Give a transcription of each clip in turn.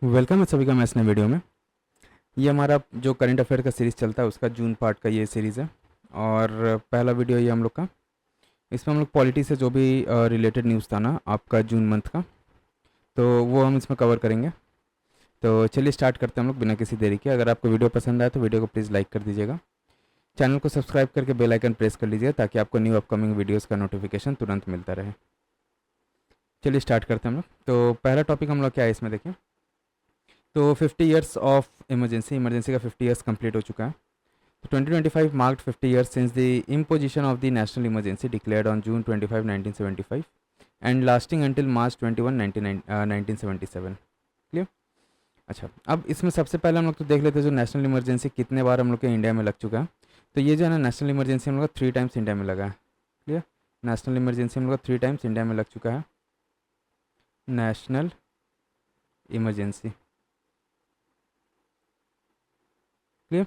Welcome है सभी का मैं इस नए वीडियो में। ये हमारा जो करंट अफेयर का सीरीज़ चलता है उसका जून पार्ट का ये सीरीज़ है और पहला वीडियो ये हम लोग का। इसमें हम लोग पॉलिटी से जो भी रिलेटेड न्यूज़ था ना आपका जून मंथ का, तो वो हम इसमें कवर करेंगे। तो चलिए स्टार्ट करते हैं हम लोग बिना किसी देरी के। अगर आपको वीडियो पसंद आए तो वीडियो को प्लीज़ लाइक कर दीजिएगा, चैनल को सब्सक्राइब करके बेल आइकन प्रेस कर लीजिए ताकि आपको न्यू अपकमिंग वीडियोज़ का नोटिफिकेशन तुरंत मिलता रहे। चलिए स्टार्ट करते हैं हम लोग। तो पहला टॉपिक हम लोग क्या है इसमें देखिए। तो 50 ईयर्स ऑफ इमरजेंसी का 50 ईयर्स कंप्लीट हो चुका है। 2025 marked 50 years since the imposition of the national emergency declared on June 25, 1975 and lasting until March 21, 1977। Clear. अच्छा, अब इसमें सबसे पहले हम लोग तो देख लेते हैं जो नेशनल इमरजेंसी कितने बार हम लोग के इंडिया में लग चुका है। तो ये जो है ना नेशनल इमरजेंसी हम लोग का 3 टाइम्स इंडिया में लगा है। क्लियर। नेशनल इमरजेंसी हम लोग का 3 टाइम्स इंडिया में लग चुका है। National emergency. क्लियर।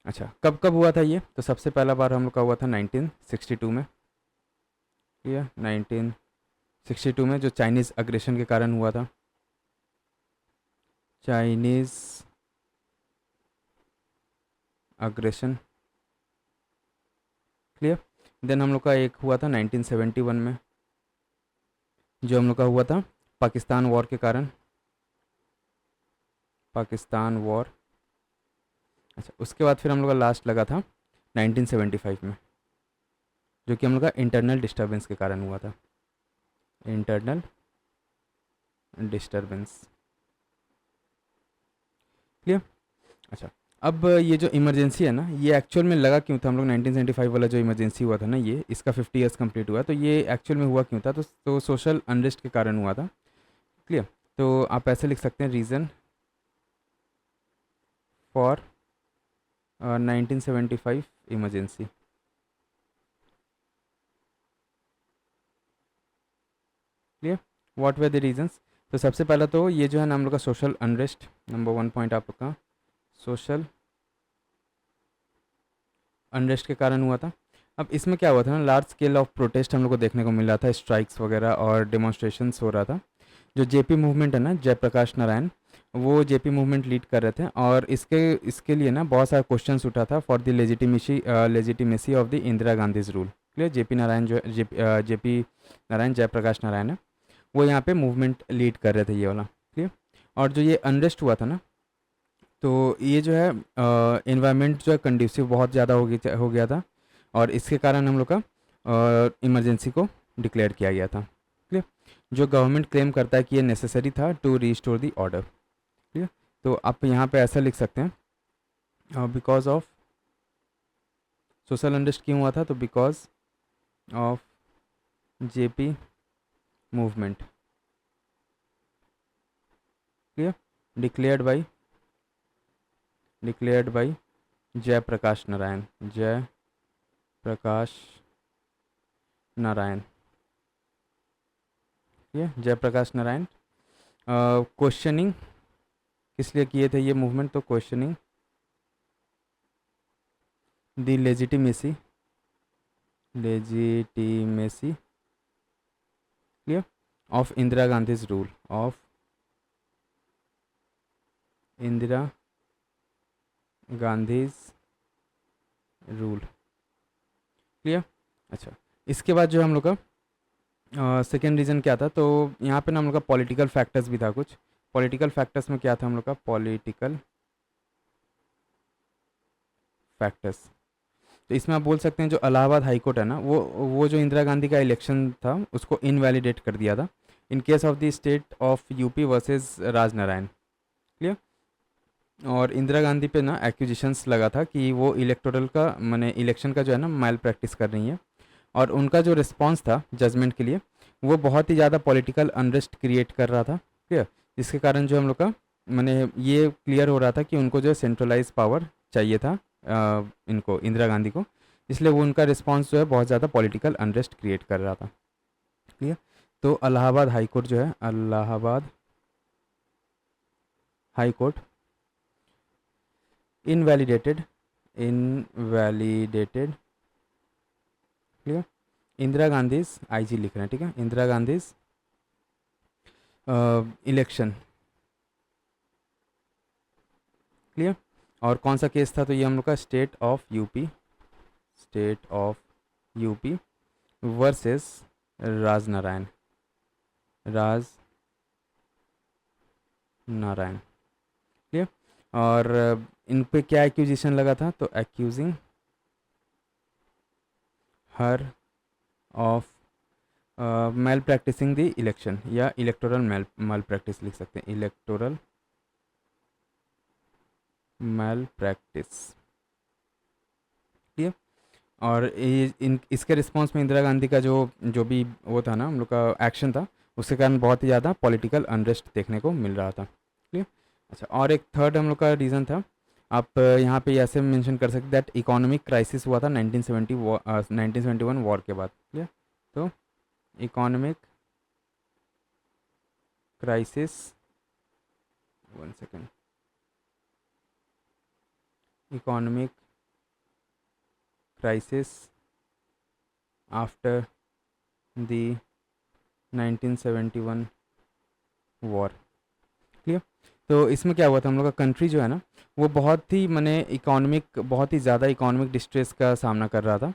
अच्छा, कब कब हुआ था ये? तो सबसे पहला बार हम लोग का हुआ था 1962 में। ठीक है, 1962 में जो चाइनीज़ अग्रेशन के कारण हुआ था। Chinese aggression. क्लियर। देन हम लोग का एक हुआ था 1971 में, जो हम लोग का हुआ था पाकिस्तान वॉर के कारण। पाकिस्तान वॉर। अच्छा, उसके बाद फिर हम लोग का लास्ट लगा था 1975 में, जो कि हम लोग का इंटरनल डिस्टर्बेंस के कारण हुआ था। Internal disturbance. क्लियर। अच्छा, अब ये जो इमरजेंसी है ना ये एक्चुअल में लगा क्यों था? हम लोग 1975 वाला जो इमरजेंसी हुआ था ना, ये इसका 50 ईयर्स कंप्लीट हुआ, तो ये एक्चुअल में हुआ क्यों था? तो सोशल अनरेस्ट के कारण हुआ था। क्लियर। तो आप ऐसे लिख सकते हैं reason for 1975 emergency. Clear. What way the reasons? तो सबसे पहला तो ये जो है ना हम लोग का सोशल अनरेस्ट, नंबर 1 पॉइंट आप लोग का सोशल अनरेस्ट के कारण हुआ था। अब इसमें क्या हुआ था ना, लार्ज स्केल ऑफ प्रोटेस्ट हम लोग को देखने को मिल रहा था, स्ट्राइक्स वगैरह और डेमोन्स्ट्रेशंस हो रहा था। जो जेपी मूवमेंट है ना, जयप्रकाश नारायण, वो जेपी मूवमेंट लीड कर रहे थे और इसके लिए ना बहुत सारा क्वेश्चंस उठा था for the legitimacy of the Indira Gandhi's rule. Clear. JP Narayan जो जेपी नारायण जयप्रकाश नारायण है, वो यहाँ पे मूवमेंट लीड कर रहे थे ये वाला। क्लियर। और जो ये अनरेस्ट हुआ था ना, तो ये जो है इन्वायरमेंट जो है कंड्यूसिव बहुत ज़्यादा हो गया था और इसके कारण हम लोग का इमरजेंसी को डिक्लेयर किया गया था। क्लियर। जो गवर्नमेंट क्लेम करता है कि ये नेसेसरी था to restore the order. Clear. तो आप यहाँ पे ऐसा लिख सकते हैं बिकॉज ऑफ सोशल अनरेस्ट क्यों हुआ था? तो because of JP movement. Clear. Declared by Jayaprakash Narayan. Jayaprakash Narayan. ये जयप्रकाश नारायण क्वेश्चनिंग किस लिए किए थे ये मूवमेंट? तो questioning the legitimacy clear of Indira Gandhi's rule, of Indira Gandhi's rule. Clear. अच्छा, इसके बाद जो हम लोग का सेकेंड रीज़न क्या था? तो यहाँ पे ना हम लोग का पॉलिटिकल फैक्टर्स भी था कुछ। पॉलिटिकल फैक्टर्स में क्या था हम लोग का? Political factors. तो इसमें आप बोल सकते हैं जो इलाहाबाद हाई कोर्ट है ना, वो जो इंदिरा गांधी का इलेक्शन था उसको इनवैलिडेट कर दिया था in case of the state of UP versus Rajnarayan. Clear. और इंदिरा गांधी पे ना एक्यूजिशंस लगा था कि वो इलेक्टोरल का माने इलेक्शन का जो है ना मैल प्रैक्टिस कर रही है, और उनका जो रिस्पॉन्स था जजमेंट के लिए वो बहुत ही ज़्यादा पॉलिटिकल अनरेस्ट क्रिएट कर रहा था। क्लियर। जिसके कारण जो हम लोग का माने ये क्लियर हो रहा था कि उनको जो सेंट्रलाइज पावर चाहिए था इनको इंदिरा गांधी को, इसलिए वो उनका रिस्पॉन्स जो है बहुत ज़्यादा पॉलिटिकल अनरेस्ट क्रिएट कर रहा था। क्लियर। तो इलाहाबाद हाई कोर्ट जो है, Allahabad high court invalidated clear Indira Gandhi's, IG लिख रहे हैं, ठीक है, इंदिरा गांधीज इलेक्शन क्लियर। और कौन सा केस था, तो ये हम लोग का state of UP versus Raj Narayan. Clear. और इन पे क्या एक्यूजिशन लगा था, तो accusing her of malpractising the election, या इलेक्टोरल मैल प्रैक्टिस लिख सकते हैं, इलेक्टोरल मैल प्रैक्टिस। ठीक है। और इसके रिस्पॉन्स में इंदिरा गांधी का जो जो भी वो था ना हम लोग का एक्शन था, उसके कारण बहुत ही ज़्यादा पॉलिटिकल अनरेस्ट देखने को मिल रहा था। ठीक है। अच्छा, और एक थर्ड हम लोग का रीज़न था, आप यहाँ पे ऐसे मेंशन कर सकते दैट इकोनॉमिक क्राइसिस हुआ था 1971 वॉर के बाद। ठीक है। तो economic crisis, 1 second, economic crisis after the 1971 war. Clear. तो इसमें क्या हुआ था, हम लोग का कंट्री जो है ना वो बहुत ही बहुत ही ज़्यादा इकोनॉमिक डिस्ट्रेस का सामना कर रहा था,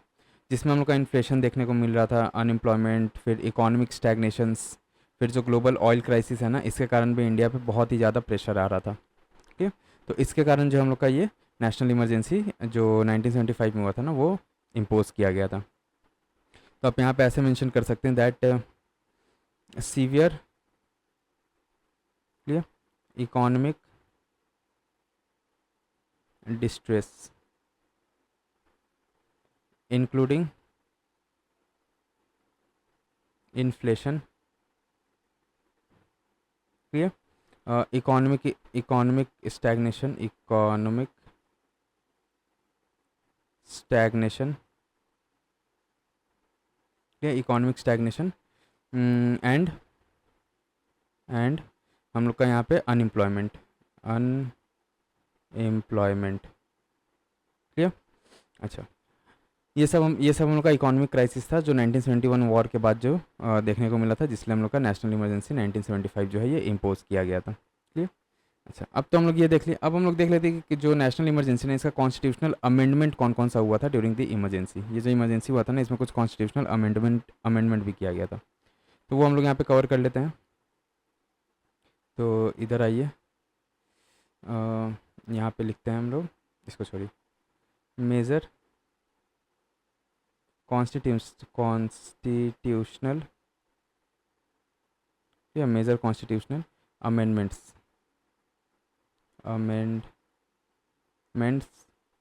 जिसमें हम लोग का इन्फ्लेशन देखने को मिल रहा था, अनएम्प्लॉयमेंट, फिर इकोनॉमिक स्टैग्नेशंस, फिर जो ग्लोबल ऑयल क्राइसिस है ना, इसके कारण भी इंडिया पे बहुत ही ज़्यादा प्रेशर आ रहा था। ठीक है। तो इसके कारण जो हम लोग का ये नेशनल इमरजेंसी जो 1975 में हुआ था ना, वो इम्पोज किया गया था। तो आप यहाँ पे ऐसे मेंशन कर सकते हैं that severe, clear, economic distress including inflation, clear, economic stagnation, clear, economic stagnation, and हम लोग का यहाँ पे अनएम्प्लॉयमेंट, क्लियर। अच्छा, ये सब हम लोग का इकोनॉमिक क्राइसिस था जो 1971 वॉर के बाद जो देखने को मिला था, जिसलिए हम लोग का नेशनल इमरजेंसी 1975 जो है ये इम्पोज किया गया था। क्लियर। अच्छा, अब तो हम लोग ये देख लिए, अब हम लोग देख लेते हैं कि जो नेशनल इमरजेंसी ने इसका कॉन्स्टिट्यूशनल अमेंडमेंट कौन कौन सा हुआ था ड्यूरिंग द इमरजेंसी। ये जो इमरजेंसी हुआ था ना, इसमें कुछ कॉन्स्टिट्यूशनल अमेंडमेंट भी किया गया था, तो वो हम लोग यहाँ पे कवर कर लेते हैं। तो इधर आइए, यहाँ पे लिखते हैं हम लोग, इसको छोड़िए, मेजर कॉन्स्टिट्यूशनल या major constitutional amendments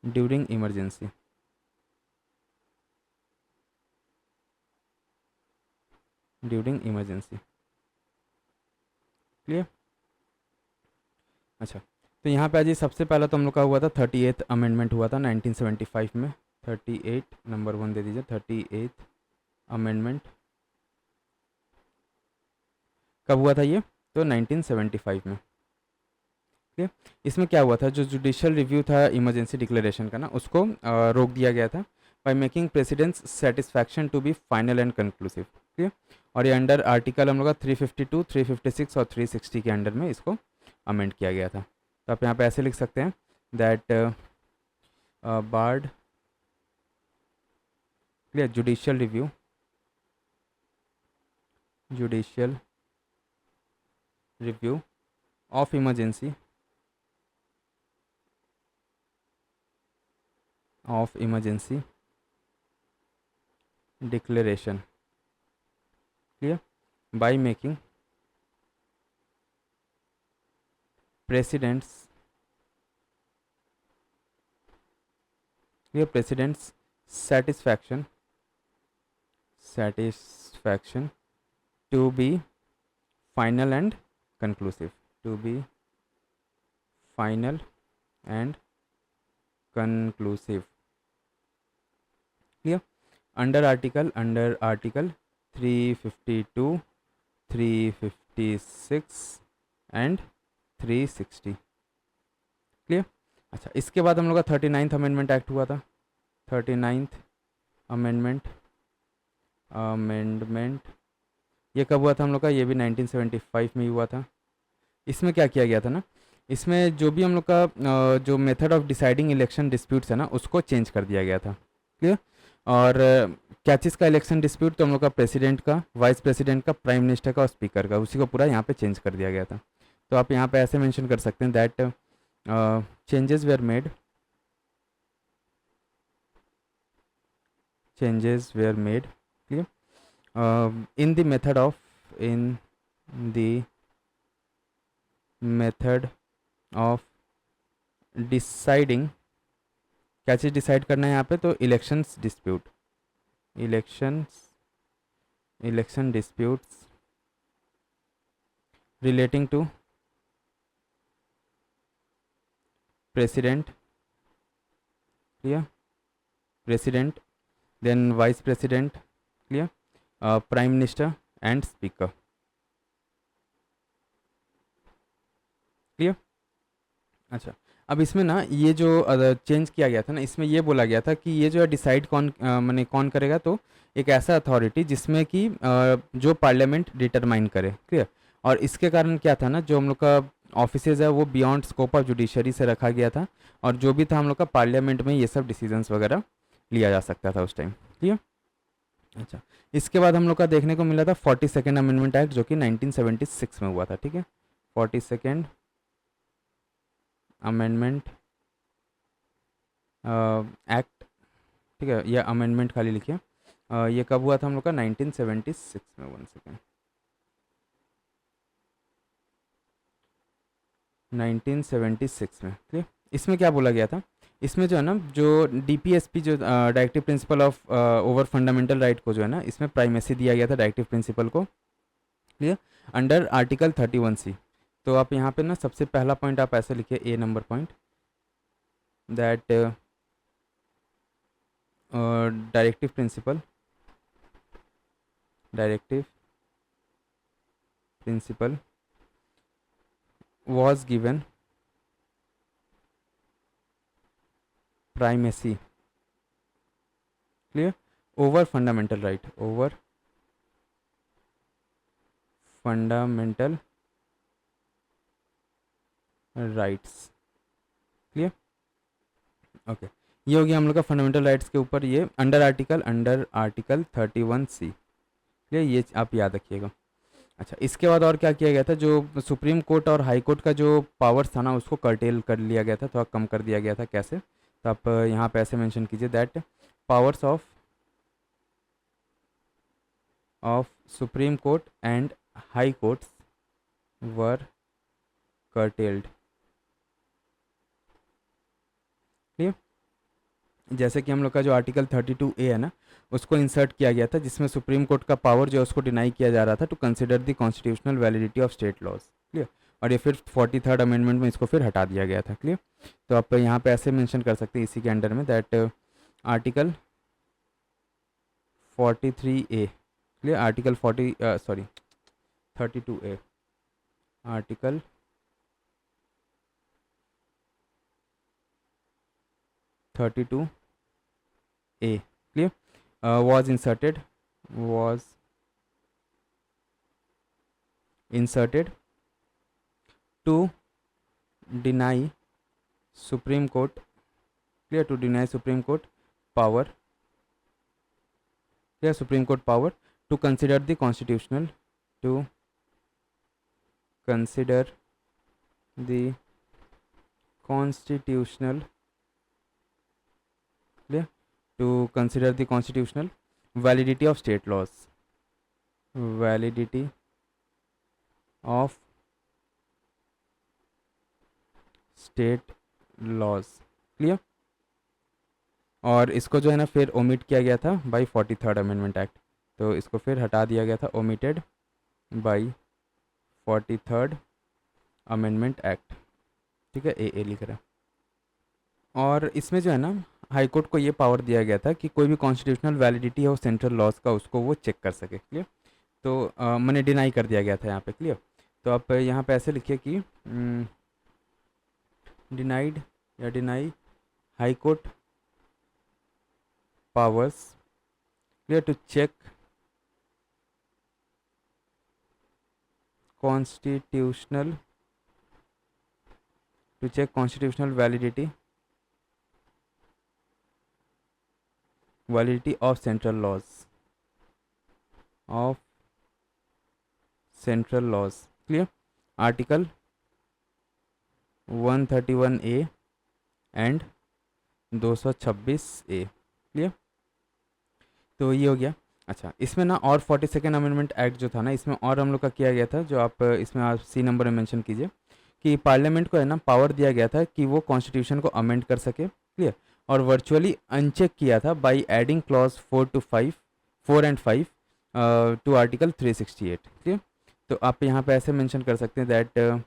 during emergency. Clear. अच्छा, तो यहाँ पे आज ये सबसे पहला तो हम लोग का हुआ था 38th अमेंडमेंट हुआ था 1975 में। 38 नंबर 1 दे दीजिए, 38th अमेंडमेंट कब हुआ था ये, तो 1975 में। ठीक है। इसमें क्या हुआ था, जो जुडिशियल रिव्यू था इमरजेंसी डिक्लेरेशन का ना, उसको रोक दिया गया था by making president's satisfaction to be final and conclusive. ठीक है। और ये अंडर आर्टिकल हम लोग का 352, 356 और 360 के अंडर में इसको अमेंड किया गया था। तो आप यहाँ पे ऐसे लिख सकते हैं that barred, clear, judicial review of emergency declaration, clear, by making presidents satisfaction to be final and conclusive, clear, under article 352, 356 and 360। Clear. अच्छा, इसके बाद हम लोग का 39th अमेंडमेंट एक्ट हुआ था। 39th अमेंडमेंट ये कब हुआ था हम लोग का, ये भी 1975 में ही हुआ था। इसमें क्या किया गया था ना, इसमें जो भी हम लोग का जो method of deciding election disputes है ना, उसको चेंज कर दिया गया था। क्लियर। और क्या चीज़ का इलेक्शन डिस्प्यूट, तो हम लोग का प्रेसिडेंट का, वाइस प्रेसिडेंट का, प्राइम मिनिस्टर का और स्पीकर का, उसी को पूरा यहाँ पे चेंज कर दिया गया था। तो आप यहाँ पे ऐसे मेंशन कर सकते हैं that changes were made, changes were made, clear, in the method of, in the method of deciding, क्या चीज़ डिसाइड करना है यहाँ पे, तो elections dispute, election disputes relating to president, clear, president, then vice president, clear, prime minister and speaker, clear. अच्छा, अब इसमें ना ये जो चेंज किया गया था ना, इसमें ये बोला गया था कि ये जो है डिसाइड कौन माने कौन करेगा, तो एक ऐसा अथॉरिटी जिसमें कि जो पार्लियामेंट डिटरमाइन करे, क्लियर। और इसके कारण क्या था ना, जो हम लोग का ऑफिसेज है वो बियॉन्ड स्कोप ऑफ जुडिशरी से रखा गया था, और जो भी था हम लोग का पार्लियामेंट में ये सब डिसीजंस वगैरह लिया जा सकता था उस टाइम, क्लियर। अच्छा, इसके बाद हम लोग का देखने को मिला था 42nd अमेंडमेंट एक्ट, जो कि 1976 में हुआ था, ठीक है। 42nd अमेंडमेंट एक्ट, ठीक है, या अमेंडमेंट खाली लिखिए। ये कब हुआ था हम लोग का, 1976 में। 1 सेकेंड, 1976 में, ठीक है। इसमें क्या बोला गया था, इसमें जो है ना, जो डीपीएसपी, जो directive principle of over fundamental right को जो है ना, इसमें प्राइमेसी दिया गया था डायरेक्टिव प्रिंसिपल को, क्लियर, अंडर आर्टिकल 31C। तो आप यहाँ पे ना सबसे पहला पॉइंट आप ऐसे लिखिए, A number point, that directive principle was given primacy, clear, over fundamental right, over fundamental rights, clear, okay. ये हो गया हम लोग का फंडामेंटल राइट्स के ऊपर, ये अंडर आर्टिकल 31C, क्लियर, ये आप याद रखिएगा। अच्छा, इसके बाद और क्या किया गया था, जो सुप्रीम कोर्ट और हाई कोर्ट का जो पावर्स था ना, उसको कर्टेल कर लिया गया था, थोड़ा कम कर दिया गया था। कैसे, तो आप यहाँ पे ऐसे मेंशन कीजिए that powers of supreme court and high courts were curtailed, clear. जैसे कि हम लोग का जो आर्टिकल 32A है ना, उसको इंसर्ट किया गया था, जिसमें सुप्रीम कोर्ट का पावर जो है उसको डिनाई किया जा रहा था, to consider the constitutional validity of state laws, clear. और ये फिर 43rd अमेंडमेंट में इसको फिर हटा दिया गया था, क्लियर। तो आप यहाँ पे ऐसे मेंशन कर सकते हैं इसी के अंडर में that article 43A, clear, article 32A, article 32A, clear, was inserted to deny Supreme Court, clear, to deny Supreme Court power, clear, Supreme Court power to consider the constitutional, to consider the constitutional, clear, to consider the constitutional validity of state laws, validity of state laws, clear. और इसको जो है ना फिर omit किया गया था bye 43rd amendment act, तो इसको फिर हटा दिया गया था, omitted bye 43rd amendment act, ठीक है, ए लिख रहा है। और इसमें जो है ना हाई कोर्ट को ये पावर दिया गया था कि कोई भी कॉन्स्टिट्यूशनल वैलिडिटी हो सेंट्रल लॉज का, उसको वो चेक कर सके, क्लियर। तो मैंने डिनाई कर दिया गया था यहाँ पे, क्लियर। तो आप यहाँ पे ऐसे लिखिए कि डिनाइड या deny high court powers, clear, to check constitutional to check constitutional validity of central laws clear. Article 131A and 226A clear. तो ये हो गया। अच्छा, इसमें ना और 42nd अमेंडमेंट एक्ट जो था ना, इसमें और हम लोग का किया गया था, जो आप इसमें आप सी नंबर में मेंशन कीजिए कि पार्लियामेंट को है ना पावर दिया गया था कि वो कॉन्स्टिट्यूशन को अमेंड कर सके क्लियर, और वर्चुअली अनचेक किया था by adding clause 4 and 5 to article 368 clear. तो आप यहाँ पे ऐसे मेंशन कर सकते हैं that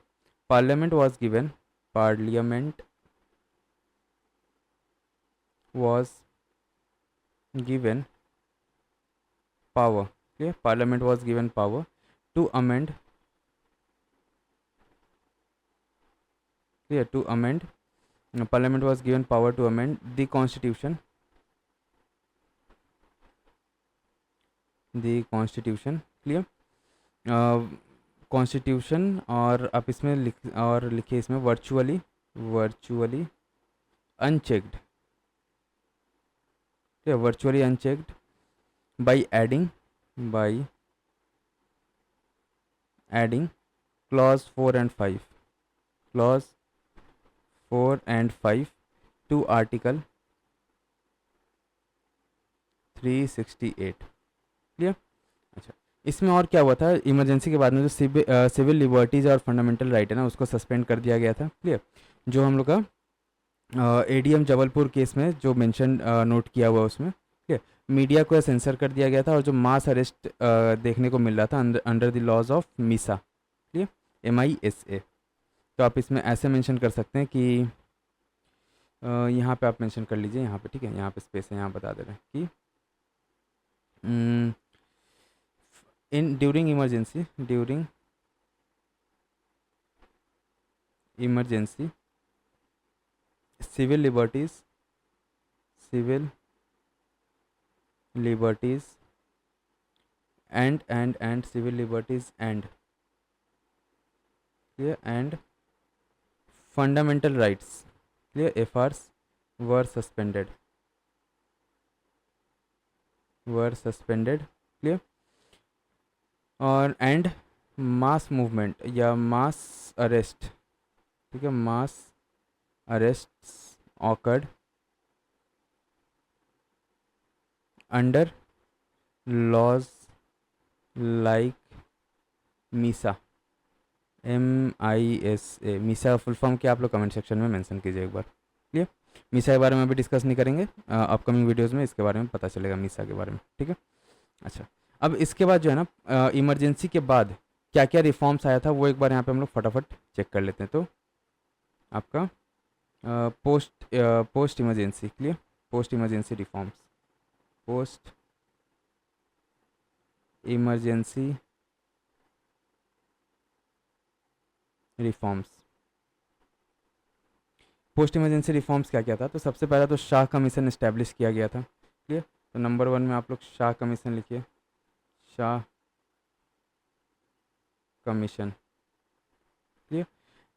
parliament was given power okay, parliament was given power to amend parliament was given power to amend the constitution clear। Constitution और आप इसमें लिखिए इसमें virtually unchecked, virtually unchecked by adding clause 4 and 5 to article 368 clear. अच्छा, इसमें और क्या हुआ था, इमरजेंसी के बाद में जो सिविल लिबर्टीज़ और फंडामेंटल राइट है ना, उसको सस्पेंड कर दिया गया था क्लियर। जो हम लोग का एडीएम जबलपुर केस में जो मेंशन नोट किया हुआ उसमें ठीक है, मीडिया को सेंसर कर दिया गया था, और जो मास अरेस्ट देखने को मिल रहा था under the laws of MISA ठीक है, MISA। तो आप इसमें ऐसे मेंशन कर सकते हैं कि यहाँ पे आप मेंशन कर लीजिए, यहाँ पे ठीक है, यहाँ पे स्पेस है, यहाँ बता दे रहे हैं कि during emergency civil liberties and civil liberties and clear and fundamental rights clear FRs were suspended clear। और एंड मास मूवमेंट या मास अरेस्ट ठीक है, मास arrests occurred under laws like MISA Misa full form क्या, आप लोग कमेंट सेक्शन में mention कीजिए एक बार क्लियर। मीसा के बारे में अभी डिस्कस नहीं करेंगे, अपकमिंग वीडियोस में इसके बारे में पता चलेगा मीसा के बारे में ठीक है। अच्छा, अब इसके बाद जो है ना इमरजेंसी के बाद क्या क्या रिफॉर्म्स आया था वो एक बार यहाँ पे हम लोग फटाफट चेक कर लेते हैं। तो आपका post emergency clear, post emergency reforms, post emergency reforms क्या क्या था। तो सबसे पहला तो शाह कमीशन इस्टेब्लिश किया गया था क्लियर। तो नंबर 1 में आप लोग शाह कमीशन लिखिए, शाह कमीशन क्लियर।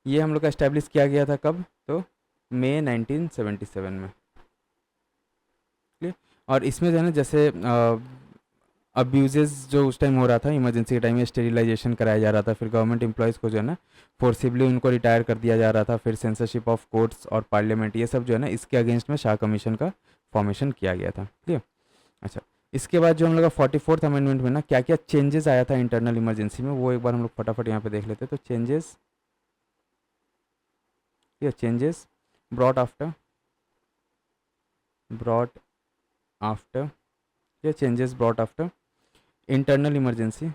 ये हम लोग का इस्टेब्लिश किया गया था कब, तो मई 1977 में क्लियर। और इसमें जो है ना जैसे अब्यूजेस जो उस टाइम हो रहा था इमरजेंसी के टाइम में, स्टेरिलाइजेशन कराया जा रहा था, फिर गवर्नमेंट एम्प्लॉयज़ को जो है ना फोर्सिबली उनको रिटायर कर दिया जा रहा था, फिर सेंसरशिप ऑफ कोर्ट्स और पार्लियामेंट, ये सब जो है ना इसके अगेंस्ट में शाह कमीशन का फॉर्मेशन किया गया था क्लियर। अच्छा, इसके बाद जो हम लोग का 44th अमेंडमेंट में ना क्या क्या चेंजेस आया था इंटरनल इमरजेंसी में, वो एक बार हम लोग फटाफट यहाँ पे देख लेते हैं। तो changes brought after changes brought after internal emergency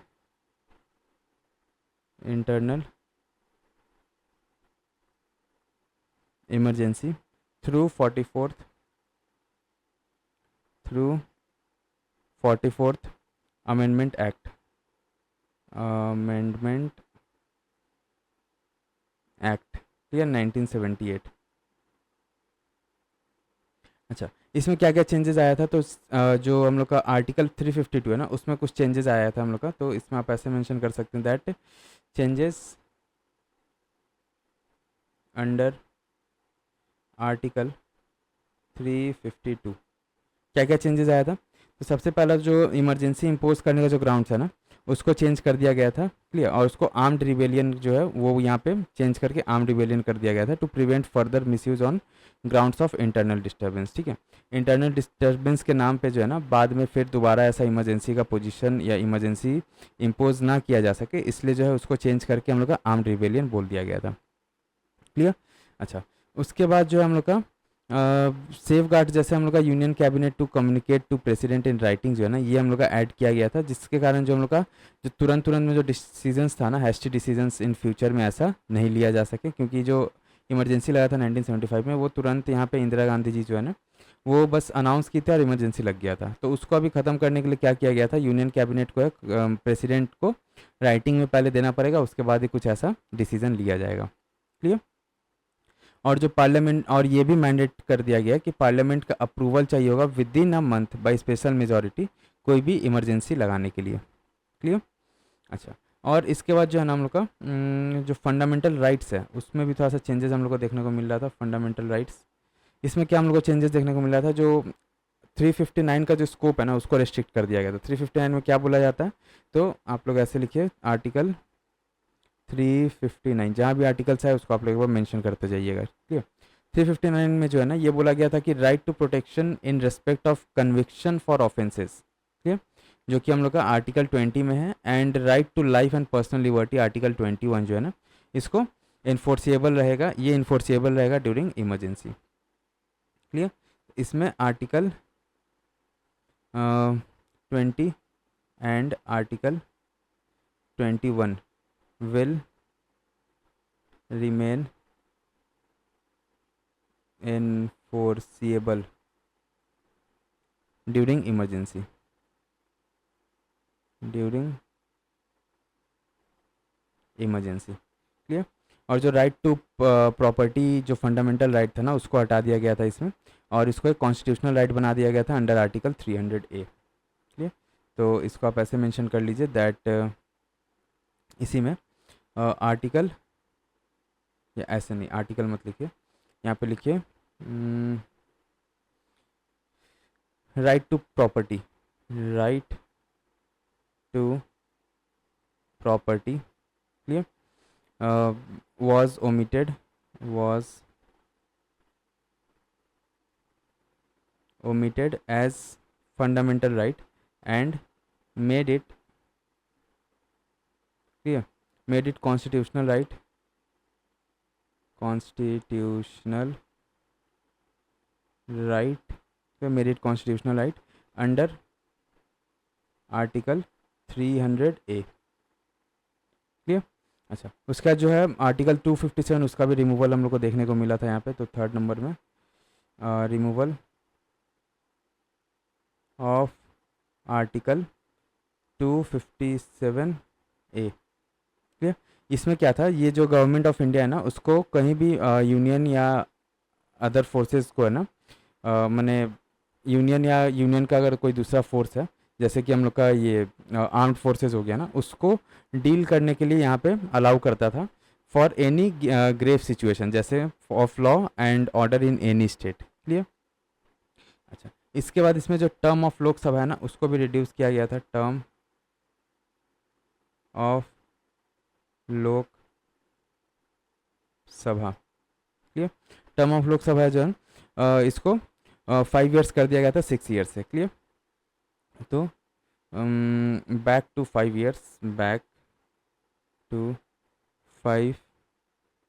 through 44th Amendment Act clear 1978। अच्छा, इसमें क्या क्या चेंजेस आया था, तो जो हम लोग का आर्टिकल 352 है ना उसमें कुछ चेंजेस आया था हम लोग का। तो इसमें आप ऐसे मेंशन कर सकते हैं दैट चेंजेस अंडर आर्टिकल 352 क्या क्या चेंजेस आया था। तो सबसे पहला जो इमरजेंसी इम्पोज करने का जो ग्राउंड था ना, उसको चेंज कर दिया गया था, क्लियर, और उसको आर्म्ड रिबेलियन जो है वो यहाँ पे चेंज करके आर्म्ड रिबेलियन कर दिया गया था to prevent further misuse on grounds of internal disturbance. ठीक है, इंटरनल डिस्टर्बेंस के नाम पे जो है ना बाद में फिर दोबारा ऐसा इमरजेंसी का पोजीशन या इमरजेंसी इम्पोज ना किया जा सके, इसलिए जो है उसको चेंज करके हम लोग का आर्म्ड रिबेलियन बोल दिया गया था, क्लियर। अच्छा, उसके बाद जो है हम लोग का सेफ गार्ड, जैसे हम लोग का union cabinet to communicate to president in writing जो है ना, ये हम लोग का ऐड किया गया था, जिसके कारण जो हम लोग का जो तुरंत तुरंत में जो डिसीजंस था ना, हैस्टी डिसीजंस इन फ्यूचर में ऐसा नहीं लिया जा सके, क्योंकि जो इमरजेंसी लगा था 1975 में, वो तुरंत यहाँ पे इंदिरा गांधी जी जो है ना, वो बस अनाउंस की थी और इमरजेंसी लग गया था। तो उसको अभी ख़त्म करने के लिए क्या किया गया था, यूनियन कैबिनेट को प्रेसिडेंट को राइटिंग में पहले देना पड़ेगा, उसके बाद ही कुछ ऐसा डिसीजन लिया जाएगा, क्लियर। और जो पार्लियामेंट, और ये भी मैंडेट कर दिया गया कि पार्लियामेंट का अप्रूवल चाहिए होगा with in a month by special majority कोई भी इमरजेंसी लगाने के लिए, क्लियर। अच्छा, और इसके बाद जो है ना हम लोग का जो फंडामेंटल राइट्स है उसमें भी थोड़ा सा चेंजेस हम लोग को देखने को मिल रहा था। फंडामेंटल राइट्स, इसमें क्या हम लोग को चेंजेस देखने को मिल रहा था, जो 359 का जो स्कोप है ना उसको रेस्ट्रिक्ट कर दिया गया था। 359 में क्या बोला जाता है, तो आप लोग ऐसे लिखिए, आर्टिकल 359, जहाँ भी आर्टिकल्स है उसको आप लोग एक बार मेंशन करते जाइएगा, ठीक है। 359 में जो है ना ये बोला गया था कि right to protection in respect of conviction for offences, ठीक है, जो कि हम लोग का आर्टिकल 20 में है, and right to life and personal liberty article 21 जो है ना, इसको इन्फोर्सिएबल रहेगा, ये इन्फोर्सिएबल रहेगा ड्यूरिंग इमरजेंसी, क्लियर। इसमें article 20 and article 21 will remain enforceable during emergency, clear. और जो राइट टू प्रॉपर्टी जो फंडामेंटल राइट था ना उसको हटा दिया गया था इसमें, और इसको एक कॉन्स्टिट्यूशनल राइट बना दिया गया था अंडर आर्टिकल 300A, क्लियर। तो इसको आप ऐसे मेंशन कर लीजिए दैट इसी में आर्टिकल, या ऐसे नहीं, आर्टिकल मत लिखिए, यहाँ पे लिखिए right to property, right to property, clear, was omitted as fundamental right and made it, clear, made it constitutional right under article 300A, clear. अच्छा, उसका जो है आर्टिकल 257 उसका भी रिमूवल हम लोग को देखने को मिला था यहाँ पे, तो थर्ड नंबर में removal of article 257A, clear. इसमें क्या था, ये जो गवर्नमेंट ऑफ इंडिया है ना उसको कहीं भी यूनियन या अदर फोर्सेस को है ना, माने यूनियन या यूनियन का अगर कोई दूसरा फोर्स है, जैसे कि हम लोग का ये आर्म्ड फोर्सेस हो गया ना, उसको डील करने के लिए यहाँ पे अलाउ करता था फॉर एनी ग्रेव सिचुएशन, जैसे of law and order in any state, clear. अच्छा, इसके बाद इसमें जो टर्म ऑफ लोकसभा है ना उसको भी रिड्यूस किया गया था, term of Lok Sabha, clear. Term of Lok Sabha जो है इसको 5 ईयर्स कर दिया गया था 6 ईयर्स से, क्लियर। तो back to 5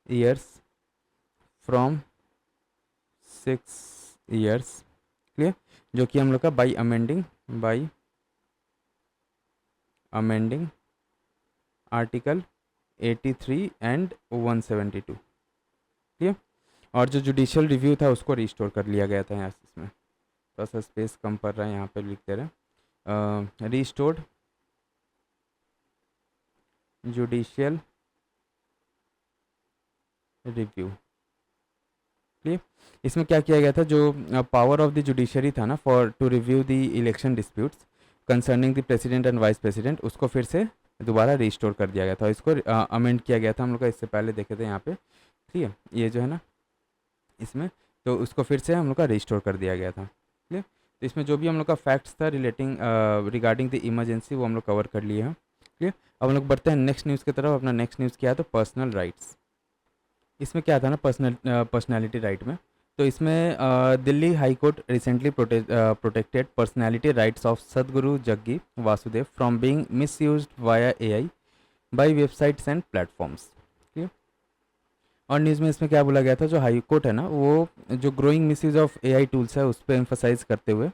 years from 6 years, clear, जो कि हम लोग का by amending article 83 and 172, clear. और जो जुडिशियल रिव्यू था उसको रिस्टोर कर लिया गया था यहाँ, इसमें थोड़ा सा स्पेस कम पड़ रहा है, यहाँ पे लिख दे रहे हैं रिस्टोर्ड जुडिशियल रिव्यू, क्लियर। इसमें क्या किया गया था, जो पावर ऑफ द जुडिशरी था ना for to review the election disputes concerning the president and vice president, उसको फिर से दोबारा रिस्टोर कर दिया गया था, इसको अमेंड किया गया था हम लोग का, इससे पहले देखे थे यहाँ पे, ठीक है। ये जो है ना इसमें तो उसको फिर से हम लोग का रिस्टोर कर दिया गया था। क्लियर। तो इसमें जो भी हम लोग का फैक्ट्स था रिलेटिंग रिगार्डिंग द इमरजेंसी वो हम लोग कवर कर लिए हैं। क्लियर। अब हम लोग बढ़ते हैं नेक्स्ट न्यूज़ की तरफ। अपना नेक्स्ट न्यूज़ क्या है, तो पर्सनल राइट्स। इसमें क्या था ना, पर्सनैलिटी राइट में, तो इसमें Delhi high court recently protected personality rights of Sadhguru Jaggi Vasudev from being misused via AI by websites and platforms. ठीक है। और न्यूज़ में इसमें क्या बोला गया था, जो हाई कोर्ट है ना, वो जो growing misuse of AI tools है उस पर एम्फोसाइज करते हुए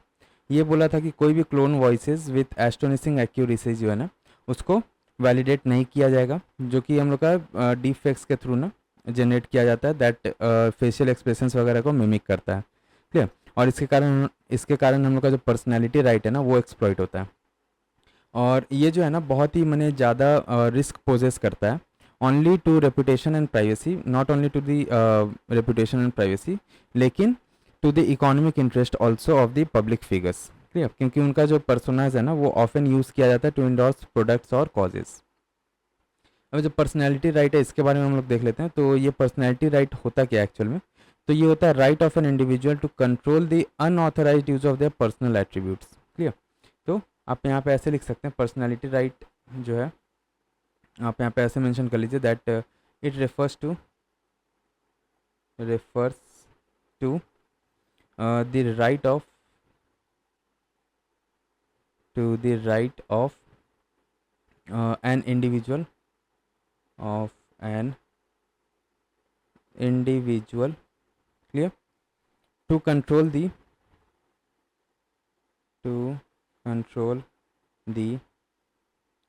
ये बोला था कि कोई भी clone voices with astonishing accuracy जो है ना, उसको वैलिडेट नहीं किया जाएगा, जो कि हम लोग का डीप फेक्स के थ्रू ना जनरेट किया जाता है, दैट फेशियल एक्सप्रेशंस वगैरह को मिमिक करता है। क्लियर। और इसके कारण हम लोग का जो पर्सनैलिटी राइट है ना वो एक्सप्लॉइट होता है। और ये जो है ना बहुत ही मैंने ज़्यादा रिस्क पोजेस करता है only to reputation and privacy, not only to the reputation and privacy, लेकिन to the economic interest also of the public figures. Clear. क्योंकि उनका जो पर्सोनाज है ना वो ऑफन यूज़ किया जाता है टू इंडोर्स प्रोडक्ट्स और कॉजेज़। अब जो पर्सनैलिटी राइट है इसके बारे में हम लोग देख लेते हैं। तो ये पर्सनैलिटी राइट होता क्या है एक्चुअल में, तो ये होता है right of an individual to control the unauthorised use of their personal attributes. Clear. तो आप यहाँ पे ऐसे लिख सकते हैं, पर्सनैलिटी राइट जो है आप यहाँ पे ऐसे मेंशन कर लीजिए that it refers to the right of an individual of an individual, clear, to control the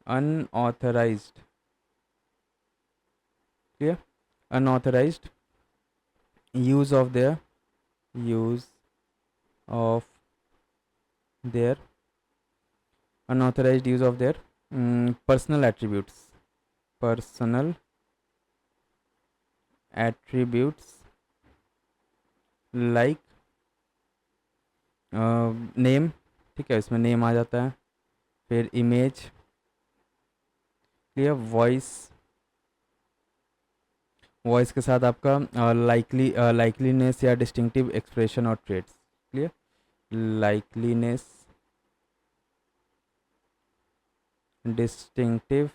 unauthorized, clear, unauthorized use of their unauthorized use of their personal attributes like name. ठीक है, इसमें name आ जाता है, फिर image, clear, voice के साथ आपका लाइकलीनेस या डिस्टिंक्टिव एक्सप्रेशन और ट्रेड्स। क्लियर। लाइकलीनेस, डिस्टिंक्टिव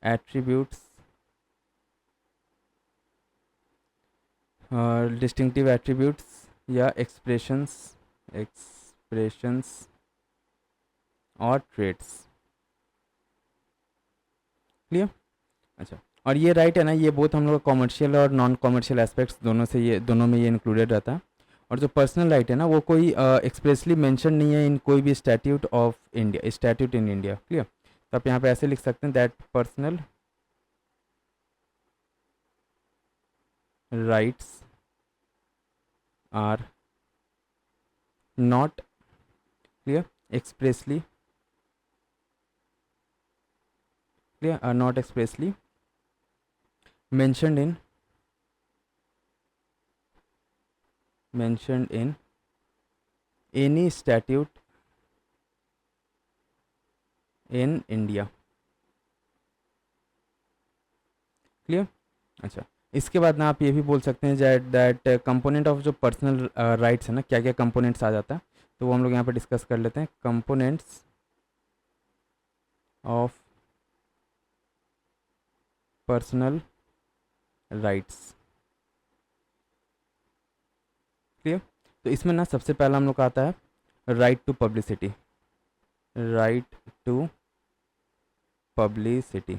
एट्रीब्यूट्स, या एक्सप्रेशंस और ट्रेड्स। क्लियर। अच्छा, और ये राइट है ना, ये बोथ हम लोग कॉमर्शियल और नॉन कॉमर्शियल एस्पेक्ट्स दोनों में ये इंक्लूडेड रहता है। और जो पर्सनल राइट है ना वो कोई एक्सप्रेसली मेंशन नहीं है इन कोई भी स्टैट्यूट इन इंडिया। क्लियर। तो आप यहाँ पे ऐसे लिख सकते हैं that personal rights are not, clear, expressly mentioned in any statute in India। Clear. अच्छा, इसके बाद ना आप ये भी बोल सकते हैं दैट कंपोनेंट ऑफ जो पर्सनल राइट्स है ना, क्या क्या कंपोनेंट्स आ जाता है, तो वो हम लोग यहाँ पे डिस्कस कर लेते हैं। Components of personal rights. Clear. तो इसमें ना सबसे पहला हम लोग का आता है राइट टू पब्लिसिटी।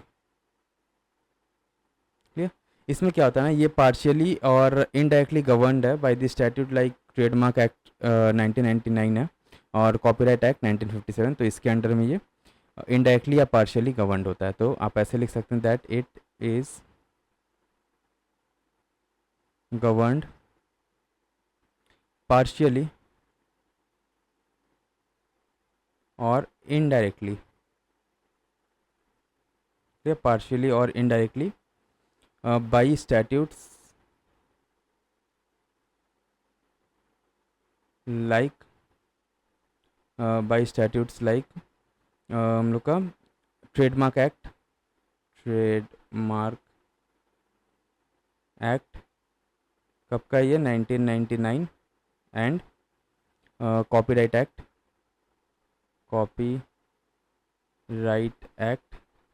क्लियर। इसमें क्या होता है ना, ये पार्शियली और इनडायरेक्टली गवर्नड है by the statute like trademark act 1999 है और कॉपीराइट एक्ट 1957। तो इसके अंडर में ये इनडायरेक्टली या पार्शियली गवर्नड होता है। तो आप ऐसे लिख सकते हैं that it is governed partially और इनडायरेक्टली, पार्शियली और इनडायरेक्टली बाई स्टैट्यूट्स लाइक हम लोग का ट्रेडमार्क एक्ट 1957, कब का ये 1999 एंड कॉपीराइट एक्ट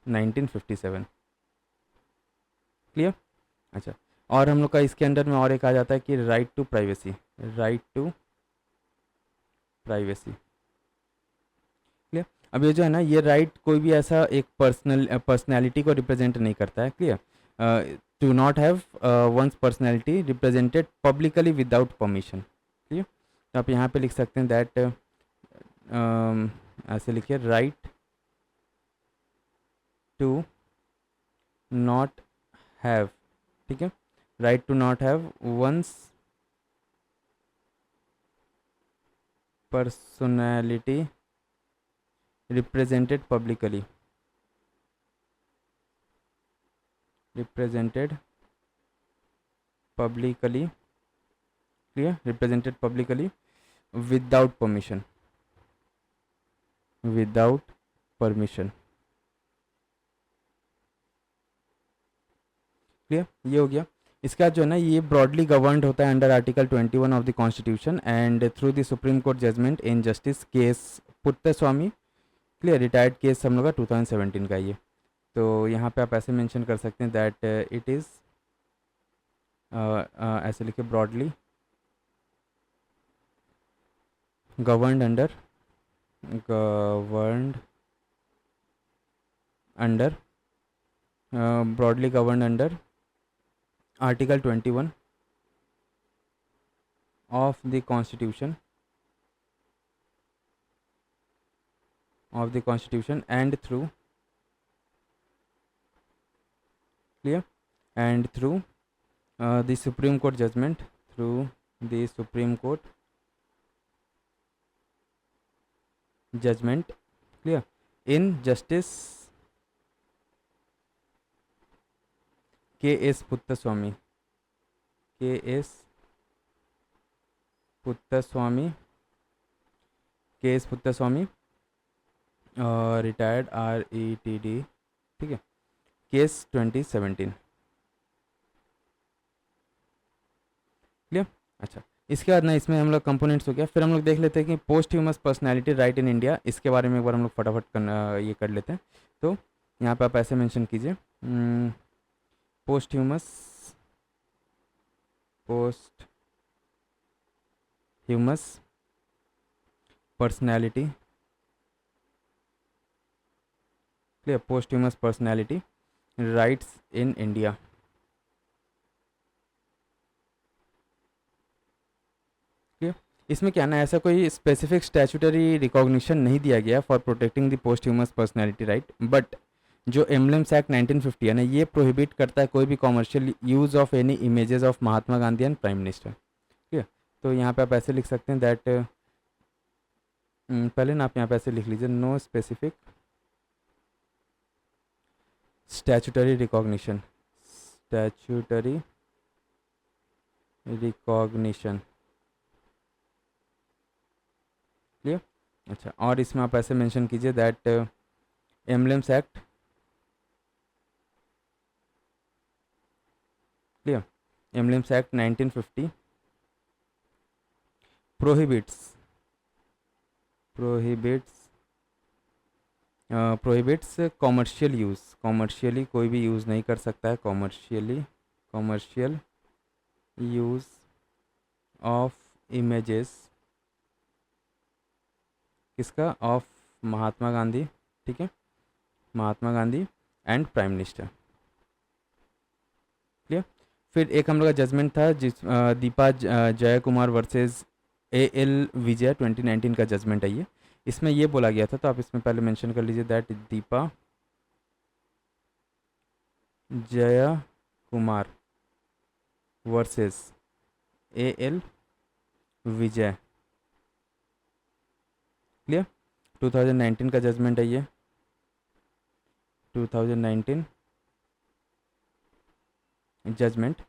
1957 क्लियर। अच्छा, और हम लोग का इसके अंडर में और एक आ जाता है कि राइट टू प्राइवेसी क्लियर। अब ये जो है ना, ये राइट कोई भी ऐसा एक पर्सनैलिटी को रिप्रेजेंट नहीं करता है, clear. To not have one's personality represented publicly without permission, clear. तो आप यहाँ पे लिख सकते हैं दैट ऐसे लिखिए, राइट टू नॉट हैव, ठीक है, right to not have one's personality represented publicly clear, represented publicly without permission clear. ये हो गया। इसका जो है ना, ये ब्रॉडली गवर्नड होता है under article 21 of the constitution and through the supreme court judgement in justice case Puttaswamy, clear. Retired case हम लोग का 2017 का ये। तो यहाँ पे आप ऐसे मेंशन कर सकते हैं दैट इट इज़ ऐसे लिखे, broadly governed under article 21 of the constitution and through, clear, and through the Supreme Court judgment, clear, in justice K.S. Puttaswamy retired RETD, ठीक है, केस 2017, क्लियर। अच्छा, इसके बाद ना इसमें हम लोग कंपोनेंट्स हो गया। फिर हम लोग देख लेते हैं कि post humus personality right in India, इसके बारे में एक बार हम लोग फटाफट ये कर लेते हैं। तो यहाँ पे आप ऐसे मेंशन कीजिए, post humus personality, clear, post humus personality rights in India, clear. इसमें क्या ना, ऐसा कोई स्पेसिफिक स्टैट्यूटरी रिकॉग्निशन नहीं दिया गया for protecting the post humus personality right, but जो एम्बलम्स एक्ट 1950 है ना, ये प्रोहिबिट करता है कोई भी commercial use of any images of Mahatma Gandhi and prime minister, ठीक है। तो यहाँ पे आप ऐसे लिख सकते हैं दैट पहले ना आप यहाँ पे ऐसे लिख लीजिए, no specific statutory recognition, clear. अच्छा, और इसमें आप ऐसे मेंशन कीजिए that emblems act, clear, emblems act 1950 prohibits commercial use, commercially कोई भी यूज़ नहीं कर सकता है, कॉमर्शियल यूज़ ऑफ इमेजेस, किसका, ऑफ महात्मा गांधी, ठीक है, Mahatma Gandhi and prime minister, clear. फिर एक हम लोग का जजमेंट था जिस दीपा जय कुमार वर्सेस AL विजय 2019 का जजमेंट है ये। इसमें ये बोला गया था, तो आप इसमें पहले मेंशन कर लीजिए दैट दीपा जय कुमार वर्सेस AL विजय, क्लियर। 2019 का जजमेंट है ये, 2019 जजमेंट।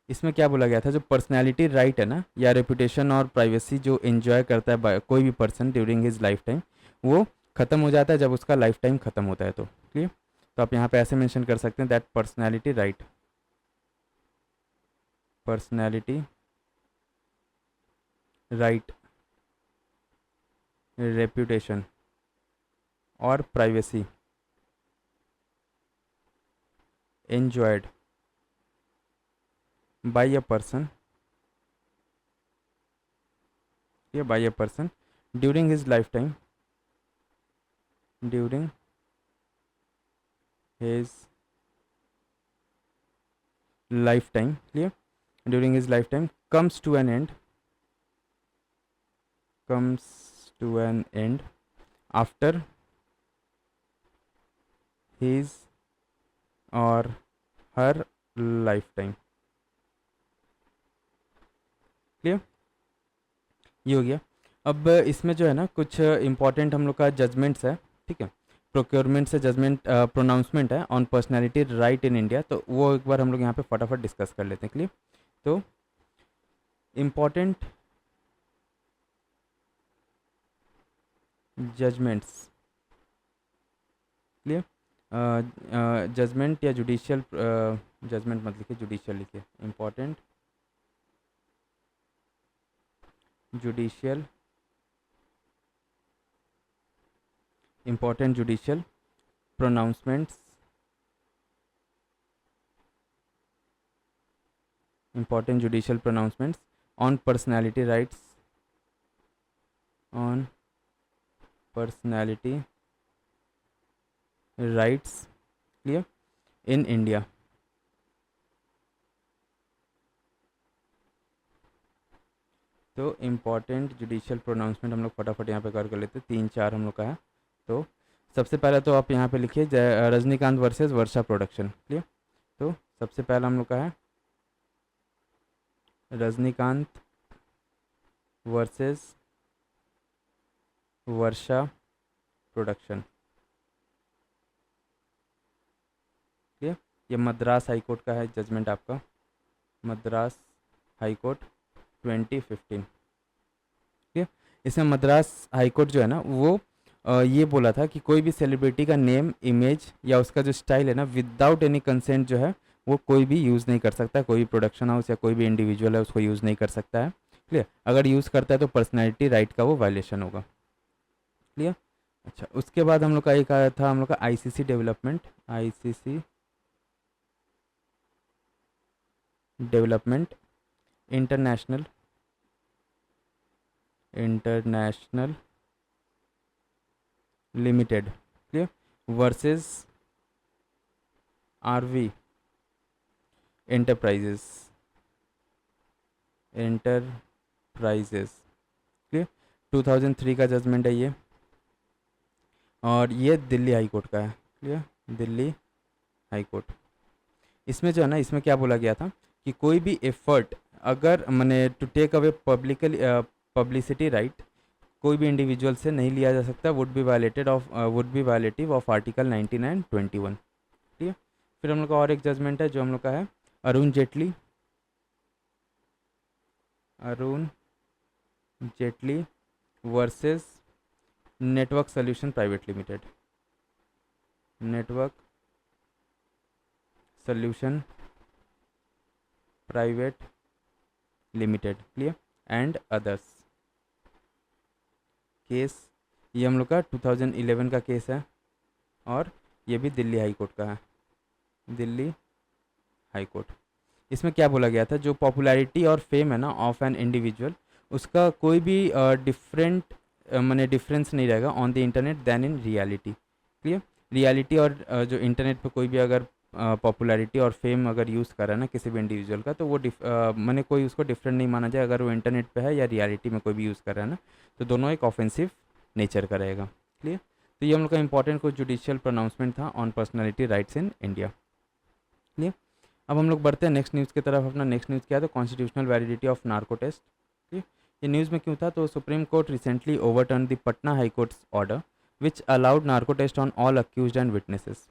इसमें क्या बोला गया था, जो पर्सनैलिटी राइट है ना, या रेपुटेशन और प्राइवेसी जो एंजॉय करता है कोई भी person during his life time, वो ख़त्म हो जाता है जब उसका लाइफ टाइम ख़त्म होता है, तो क्लियर। तो आप यहाँ पे ऐसे मेंशन कर सकते हैं दैट पर्सनैलिटी राइट, रेप्यूटेशन और privacy enjoyed by a person, yeah, by a person during his lifetime, during his lifetime, clear, during his lifetime comes to an end, comes to an end after his or her lifetime, clear, ये हो गया। अब इसमें जो है ना कुछ important हम लोग का जजमेंट्स है, ठीक है, प्रोक्योरमेंट से जजमेंट प्रोनाउंसमेंट है on personality right in India, तो वो एक बार हम लोग यहाँ पे फटाफट डिस्कस कर लेते हैं, क्लियर। तो इम्पॉर्टेंट जजमेंट्स, क्लियर, जजमेंट या जुडिशियल, जजमेंट मत लिखिए, जुडिशियल लिखिए, important judicial, important judicial pronouncements, important judicial pronouncements on personality rights, on personality rights, clear, in India। तो इम्पॉर्टेंट जुडिशियल प्रोनाउंसमेंट हम लोग फटाफट यहाँ पे कर लेते हैं, 3-4 हम लोग का है। तो सबसे पहले तो आप यहाँ पे लिखिए रजनीकांत वर्सेस वर्षा प्रोडक्शन, क्लियर। तो सबसे पहला हम लोग का है रजनीकांत वर्सेस वर्षा प्रोडक्शन, क्लियर। ये मद्रास हाई कोर्ट का है जजमेंट आपका, मद्रास हाई कोर्ट 2015, ठीक है। इसमें मद्रास हाई कोर्ट जो है ना वो ये बोला था कि कोई भी सेलिब्रिटी का नेम, इमेज या उसका जो स्टाइल है ना विदाउट एनी कंसेंट जो है वो कोई भी यूज़ नहीं कर सकता, कोई भी प्रोडक्शन हाउस या कोई भी इंडिविजुअल है उसको यूज़ नहीं कर सकता है, क्लियर। अगर यूज़ करता है तो पर्सनैलिटी राइट का वो वायलेशन होगा, क्लियर। अच्छा, उसके बाद हम लोग का एक आया था हम लोग का ICC development, ICC development international, international limited, clear, versus RV enterprises, enterprises, clear, 2003 का जजमेंट है ये, और ये दिल्ली हाई कोर्ट का है, क्लियर, दिल्ली हाई कोर्ट। इसमें जो है ना इसमें क्या बोला गया था कि कोई भी एफर्ट अगर मैंने to take away publicity right कोई भी इंडिविजुअल से नहीं लिया जा सकता, would be violative of article 19 and 21, ठीक है। फिर हम लोग का और एक जजमेंट है जो हम लोग का है Arun Jaitley versus network solution private limited, network solution private limited, clear, and others case. ये हम लोग का 2011 का केस है और ये भी दिल्ली हाई कोर्ट का है, दिल्ली हाई कोर्ट। इसमें क्या बोला गया था, जो पॉपुलैरिटी और फेम है ना ऑफ एन इंडिविजुअल, उसका कोई भी माने डिफरेंस नहीं रहेगा on the internet then in reality, clear. Reality और जो इंटरनेट पे कोई भी अगर पॉपुलैरिटी और फेम अगर यूज़ कर रहा है ना किसी भी इंडिविजुअल का, तो वो माने कोई उसको डिफरेंट नहीं माना जाए अगर वो इंटरनेट पे है या रियलिटी में कोई भी यूज़ कर रहा है ना, तो दोनों एक ऑफेंसिव नेचर का रहेगा, क्लियर। तो ये हम लोग का इंपॉर्टेंट कुछ जुडिशियल प्रोनाउंसमेंट था on personality rights in India, clear. अब हम लोग बढ़ते हैं नेक्स्ट न्यूज़ की तरफ। अपना नेक्स्ट न्यूज़ क्या है, तो constitutional validity of narco test, ठीक। ये न्यूज़ में क्यों था, तो supreme court recently overturn the Patna high court's order which allowed narco test on all accused and witnesses.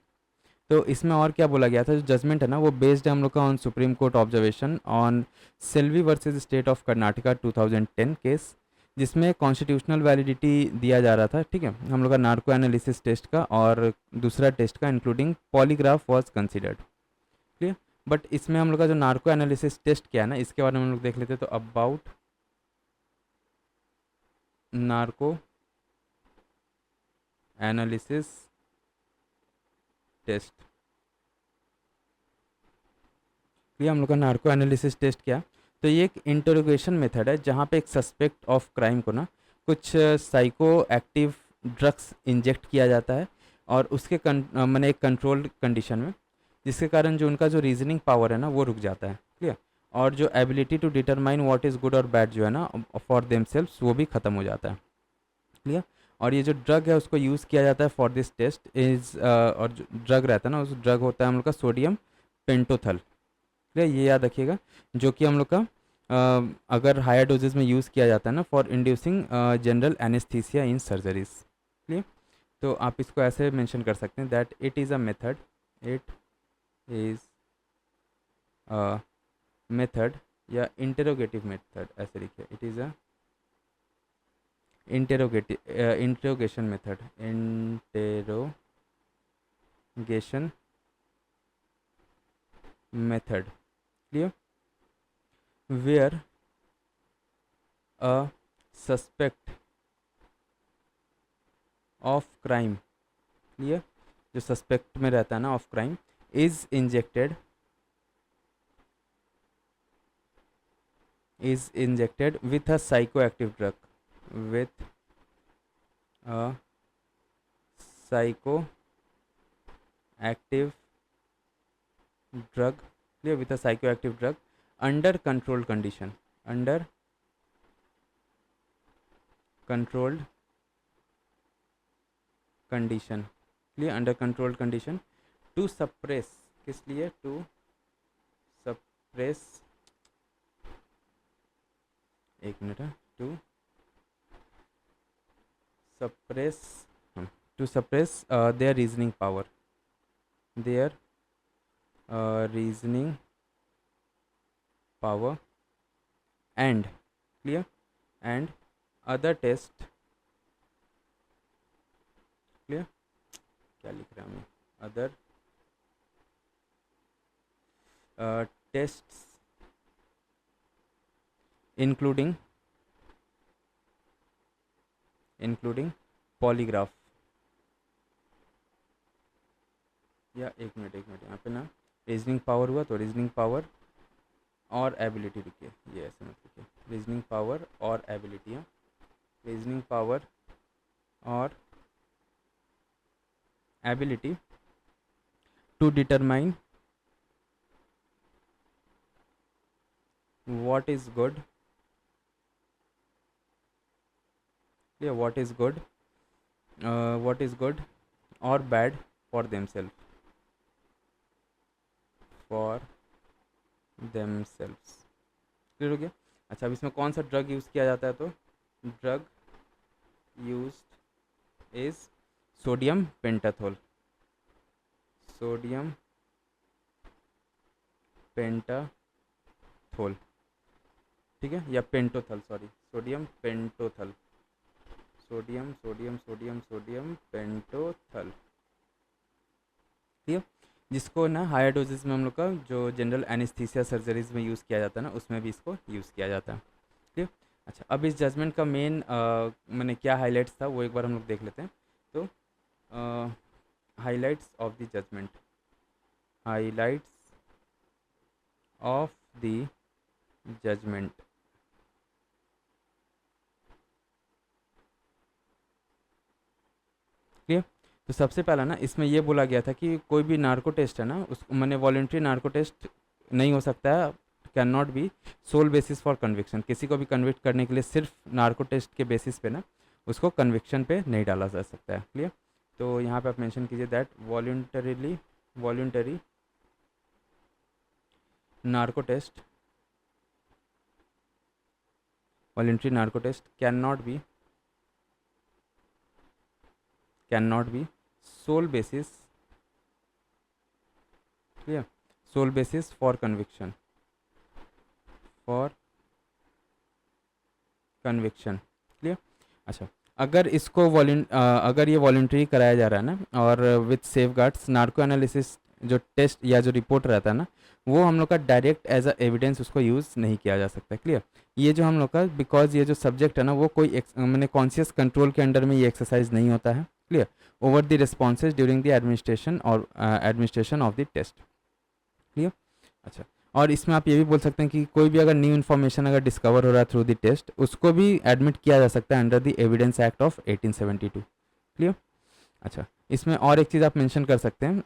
तो इसमें और क्या बोला गया था, जो जजमेंट है ना वो बेस्ड है हम लोग का on supreme court observation on Selvi versus state of Karnataka 2010 case, जिसमें कॉन्स्टिट्यूशनल वैलिडिटी दिया जा रहा था, ठीक है, हम लोग का नार्को एनालिसिस टेस्ट का और दूसरा टेस्ट का including polygraph was considered, clear. But इसमें हम लोग का जो नार्को एनालिसिस टेस्ट क्या है ना इसके बारे में हम लोग देख लेते हैं। तो अबाउट नार्को एनालिसिस टेस्ट। ये हम लोग का नार्को एनालिसिस टेस्ट क्या, तो ये एक इंटरोगेशन मेथड है जहाँ पे एक सस्पेक्ट ऑफ क्राइम को ना कुछ साइको एक्टिव ड्रग्स इंजेक्ट किया जाता है, और उसके मैंने एक कंट्रोल्ड कंडीशन में, जिसके कारण जो उनका जो रीजनिंग पावर है ना वो रुक जाता है। क्लियर। और जो ability to determine what is good और बैड जो है ना फॉर देमसेल्व्स वो भी ख़त्म हो जाता है। क्लियर। और ये जो ड्रग है उसको यूज़ किया जाता है फॉर दिस टेस्ट इज़, और जो ड्रग रहता है ना उस ड्रग होता है हम लोग का सोडियम पेंटोथल। ठीक है, ये याद रखिएगा, जो कि हम लोग का अगर हायर डोजेज में यूज़ किया जाता है ना for inducing general anaesthesia in surgeries. Clear. तो आप इसको ऐसे मेंशन कर सकते हैं that it is a method, it is a method या इंटेरोगेटिव मेथड, ऐसे लिखिए, it is a interrogation method, interrogation method. Clear. Where a suspect of crime, clear, जो सस्पेक्ट में रहता है ना of crime, is injected with a psychoactive drug, with a psychoactive drug, clear, with a psychoactive drug under controlled condition, under controlled condition, clear, under controlled condition, to suppress, किस लिए, to suppress, एक minute है, to suppress, to suppress their reasoning power, their reasoning power and, clear, and other test, clear, क्या लिख रहे हैं हमें, other tests including polygraph, या एक मिनट यहाँ पे ना रीजनिंग पावर हुआ तो रीजनिंग पावर और एबिलिटी, लिखिए, ये ऐसे मत लिखिए, रीजनिंग पावर और एबिलिटी, रीजनिंग पावर और ability to determine what is good, yeah, what is good or bad for themselves, clear हो गया। अच्छा, अब इसमें कौन सा ड्रग यूज़ किया जाता है, तो drug used is sodium pentothal, sodium pentothal, ठीक है, या pentothal, sorry, sodium pentothal, sodium sodium sodium sodium pentothal, ठीक है, जिसको ना हायर डोजेस में हम लोग का जो जनरल एनेस्थीसिया सर्जरीज में यूज़ किया जाता है ना उसमें भी इसको यूज़ किया जाता है, ठीक है। अच्छा, अब इस जजमेंट का मेन मैंने क्या हाईलाइट्स था वो एक बार हम लोग देख लेते हैं। तो highlights of the judgment, highlights of the judgment, clear. तो सबसे पहला ना इसमें ये बोला गया था कि कोई भी नार्को टेस्ट है ना उस मैंने वॉलेंट्री नार्को टेस्ट नहीं हो सकता है, can not be sole basis for conviction, किसी को भी कन्विक्ट करने के लिए सिर्फ नार्को टेस्ट के बेसिस पे ना उसको कन्विक्शन पे नहीं डाला जा सकता है, क्लियर। तो यहाँ पे आप मेंशन कीजिए that voluntary narco test can not be sole basis, clear, sole basis for conviction, clear. अच्छा, अगर ये वॉलंटरी कराया जा रहा है ना और with safe guards, narco analysis जो टेस्ट या जो रिपोर्ट रहता है ना, वो हम लोग का डायरेक्ट एज अ एविडेंस उसको यूज़ नहीं किया जा सकता। क्लियर? ये जो हम लोग का, बिकॉज ये जो सब्जेक्ट है ना वो कोई मैंने कॉन्शियस कंट्रोल के अंडर में ये एक्सरसाइज नहीं होता है। Clear? Over the responses during the administration और administration of the test. Clear? अच्छा, और इसमें आप ये भी बोल सकते हैं कि कोई भी अगर न्यू इन्फॉर्मेशन अगर डिस्कवर हो रहा है थ्रू द टेस्ट, उसको भी एडमिट किया जा सकता है under the evidence act of 1872। Clear? अच्छा, इसमें और एक चीज़ आप मेंशन कर सकते हैं,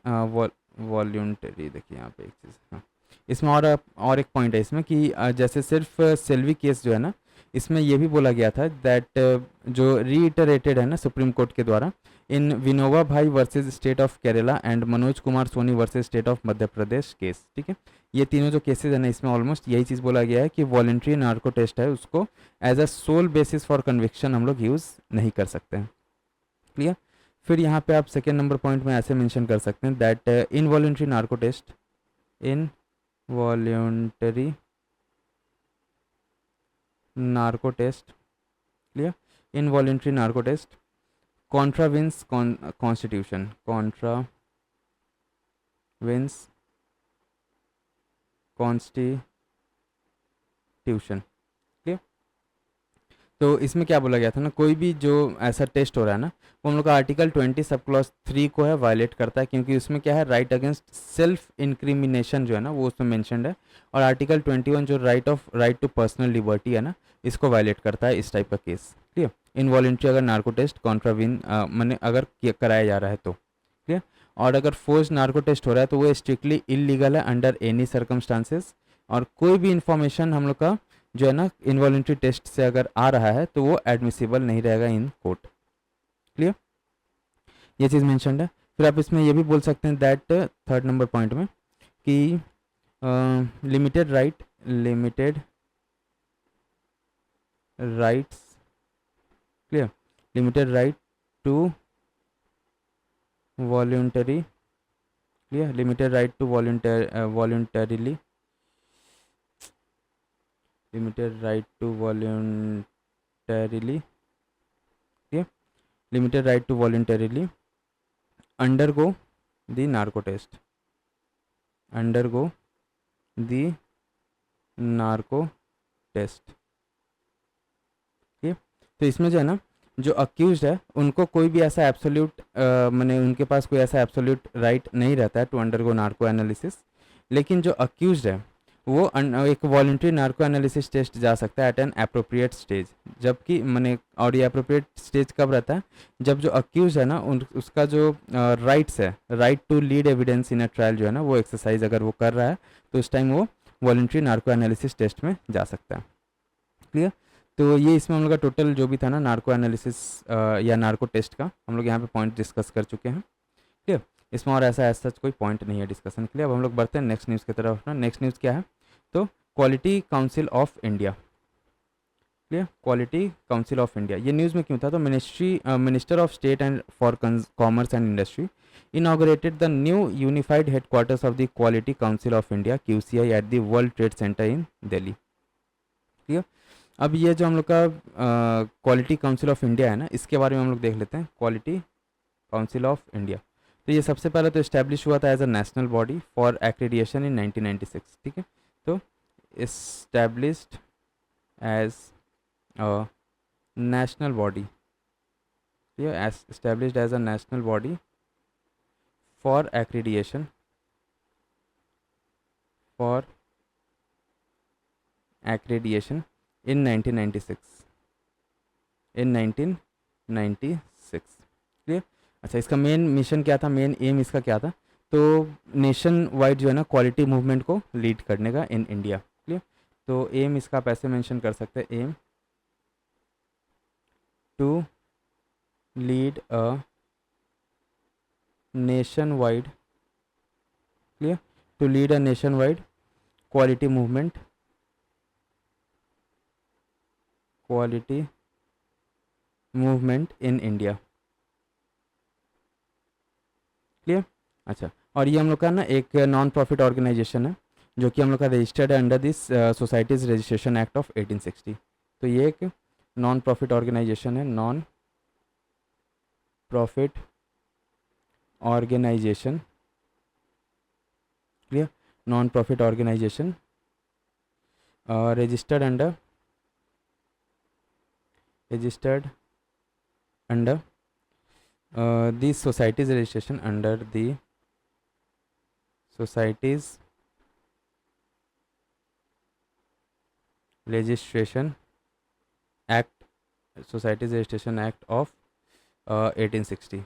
वॉल्यूंटरी, देखिए यहाँ पे एक चीज़, हाँ, इसमें और एक पॉइंट है इसमें कि जैसे सिर्फ सेल्वी केस जो है ना, इसमें ये भी बोला गया था दैट जो रीइटरेटेड है ना सुप्रीम कोर्ट के द्वारा in Vinoba Bhai versus state of Kerala and Manoj Kumar Soni versus state of Madhya Pradesh case, ठीक है, ये तीनों जो केसेस है ना, इसमें ऑलमोस्ट यही चीज़ बोला गया है कि वॉलेंट्री नार्को टेस्ट है, उसको as a sole basis for conviction हम लोग यूज़ नहीं कर सकते हैं। क्लियर? फिर यहाँ पे आप सेकेंड नंबर पॉइंट में ऐसे मेंशन कर सकते हैं that involuntary narco test, involuntary narco test, clear, involuntary narco test contravenes constitution, contravenes constitution. Clear? तो इसमें क्या बोला गया था ना, कोई भी जो ऐसा टेस्ट हो रहा है ना, वो हम लोग का आर्टिकल 20 सब क्लॉज 3 को है वायलेट करता है, क्योंकि उसमें क्या है, राइट अगेंस्ट सेल्फ इंक्रिमिनेशन जो है ना वो उसमें मेंशनड है, और आर्टिकल 21 जो राइट टू पर्सनल लिबर्टी है ना, इसको वायलेट करता है इस टाइप का केस। क्लियर? इनवॉलेंट्री अगर नार्को टेस्ट कॉन्ट्राविन मैंने अगर कराया जा रहा है तो। क्लियर? और अगर फोर्स नार्को टेस्ट हो रहा है तो वो स्ट्रिक्टली इलीगल है अंडर एनी सर्कमस्टांसेस, और कोई भी इंफॉर्मेशन हम लोग का जो है ना इनवॉलेंट्री टेस्ट से अगर आ रहा है तो वो एडमिसिबल नहीं रहेगा इन कोर्ट। क्लियर? ये चीज़ मेंशनड है। फिर आप इसमें ये भी बोल सकते हैं दैट थर्ड नंबर पॉइंट में कि limited rights, clear, limited right to voluntary, clear, limited right to voluntarily, limited right to voluntarily, clear, limited right to voluntarily undergo the narco test, undergo the narco test। ठीक है? तो इसमें जो है ना, जो अक्यूज्ड है उनको कोई भी ऐसा एब्सोल्यूट माने उनके पास कोई ऐसा एब्सोल्यूट राइट नहीं रहता है टू अंडरगो नार्को एनालिसिस, लेकिन जो अक्यूज्ड है वो एक वॉलंटरी नार्को एनालिसिस टेस्ट जा सकता है एट एन अप्रोप्रिएट स्टेज, जबकि मैंने, और ये अप्रोप्रिएट स्टेज कब रहता है, जब जो अक्यूज है ना उसका जो राइट्स है, right to lead evidence in a trial जो है ना वो एक्सरसाइज अगर वो कर रहा है तो उस टाइम वो वॉलंटरी नार्को एनालिसिस टेस्ट में जा सकता है। क्लियर? तो ये इसमें हम लोग का टोटल जो भी था ना नार्को एनालिसिस या नार्को टेस्ट का हम लोग यहाँ पे पॉइंट डिस्कस कर चुके हैं। क्लियर? इसमें और ऐसा सच कोई पॉइंट नहीं है डिस्कशन के लिए। अब हम लोग बढ़ते हैं नेक्स्ट न्यूज़ की तरफ ना। नेक्स्ट न्यूज़ क्या है, तो quality council of India. Clear? Quality council of India, ये न्यूज़ में क्यों था, तो minister of state and for commerce and industry inaugurated the new unified headquarters of the Quality Council of India QCI at the World Trade Center in Delhi। ठीक है? अब ये जो हम लोग का क्वालिटी काउंसिल ऑफ इंडिया है ना, इसके बारे में हम लोग देख लेते हैं। क्वालिटी काउंसिल ऑफ इंडिया, तो ये सबसे पहले तो इस्टेब्लिश हुआ था as a national body for accreditation in 1996। ठीक है? तो established as a national body, yeah, as established as a national body for accreditation in 1996, in 1996। Clear? अच्छा, इसका मेन मिशन क्या था, मेन एम इसका क्या था, तो नेशन वाइड जो है ना क्वालिटी मूवमेंट को लीड करने का इन इंडिया। क्लियर? तो एम इसका आप ऐसे मेंशन कर सकते हैं, M to lead a nationwide, clear, to lead a nationwide quality movement in India। Clear? अच्छा, और ये हम लोग का ना एक नॉन प्रॉफिट ऑर्गेनाइजेशन है जो कि हम लोग का रजिस्टर्ड है under this societies registration act of 1860। तो ये एक नॉन प्रॉफिट ऑर्गेनाइजेशन है, non profit organisation non profit organisation registered under the society's registration under the society's registration act society's registration act of 1860।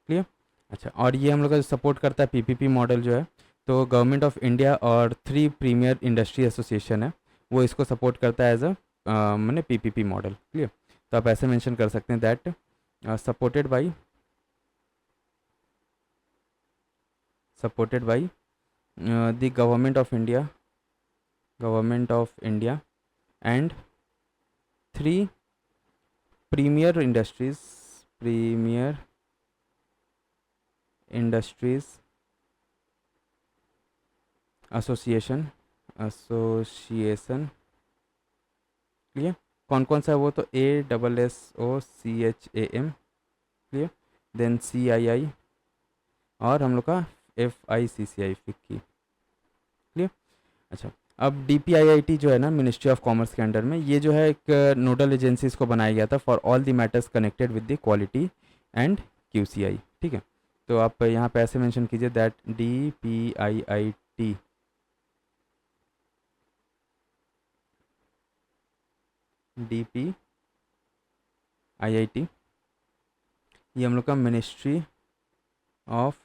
Clear. अच्छा, और ये हम लोग का सपोर्ट करता है पीपीपी मॉडल जो है, तो गवर्नमेंट ऑफ इंडिया और 3 प्रीमियर इंडस्ट्री एसोसिएशन है वो इसको सपोर्ट करता है एज अ मैंने पीपीपी मॉडल। क्लियर। तो आप ऐसे मेंशन कर सकते हैं that supported by the government of India and 3 premier industries association. Clear. कौन कौन सा है वो, तो ASSOCHAM। क्लियर। देन CII और हम लोग का FICCI फिक्की। क्लियर। अच्छा, अब DPIIT जो है ना मिनिस्ट्री ऑफ कॉमर्स के अंडर में, ये जो है एक नोडल एजेंसीज को बनाया गया था for all the matters connected with the quality and QCI। ठीक है। तो आप यहाँ पे ऐसे मेंशन कीजिए दैट DPIIT ये हम लोग का ministry of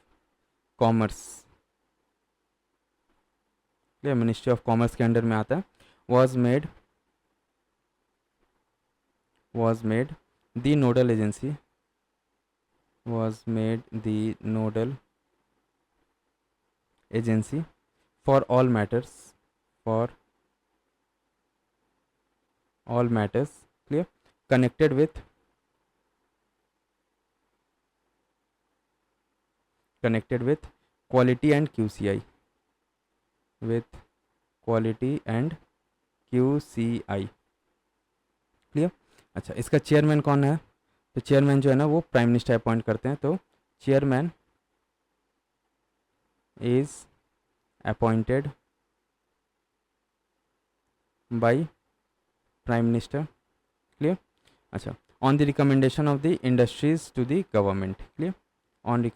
commerce, ministry of commerce के अंडर में आता है। was made the nodal agency for all matters clear connected with quality and QCI clear. अच्छा, इसका चेयरमैन कौन है, तो चेयरमैन जो है ना वो प्राइम मिनिस्टर अपॉइंट करते हैं, तो chairman is appointed by prime minister. Clear. अच्छा, on the recommendation of the industries to the government. Clear. On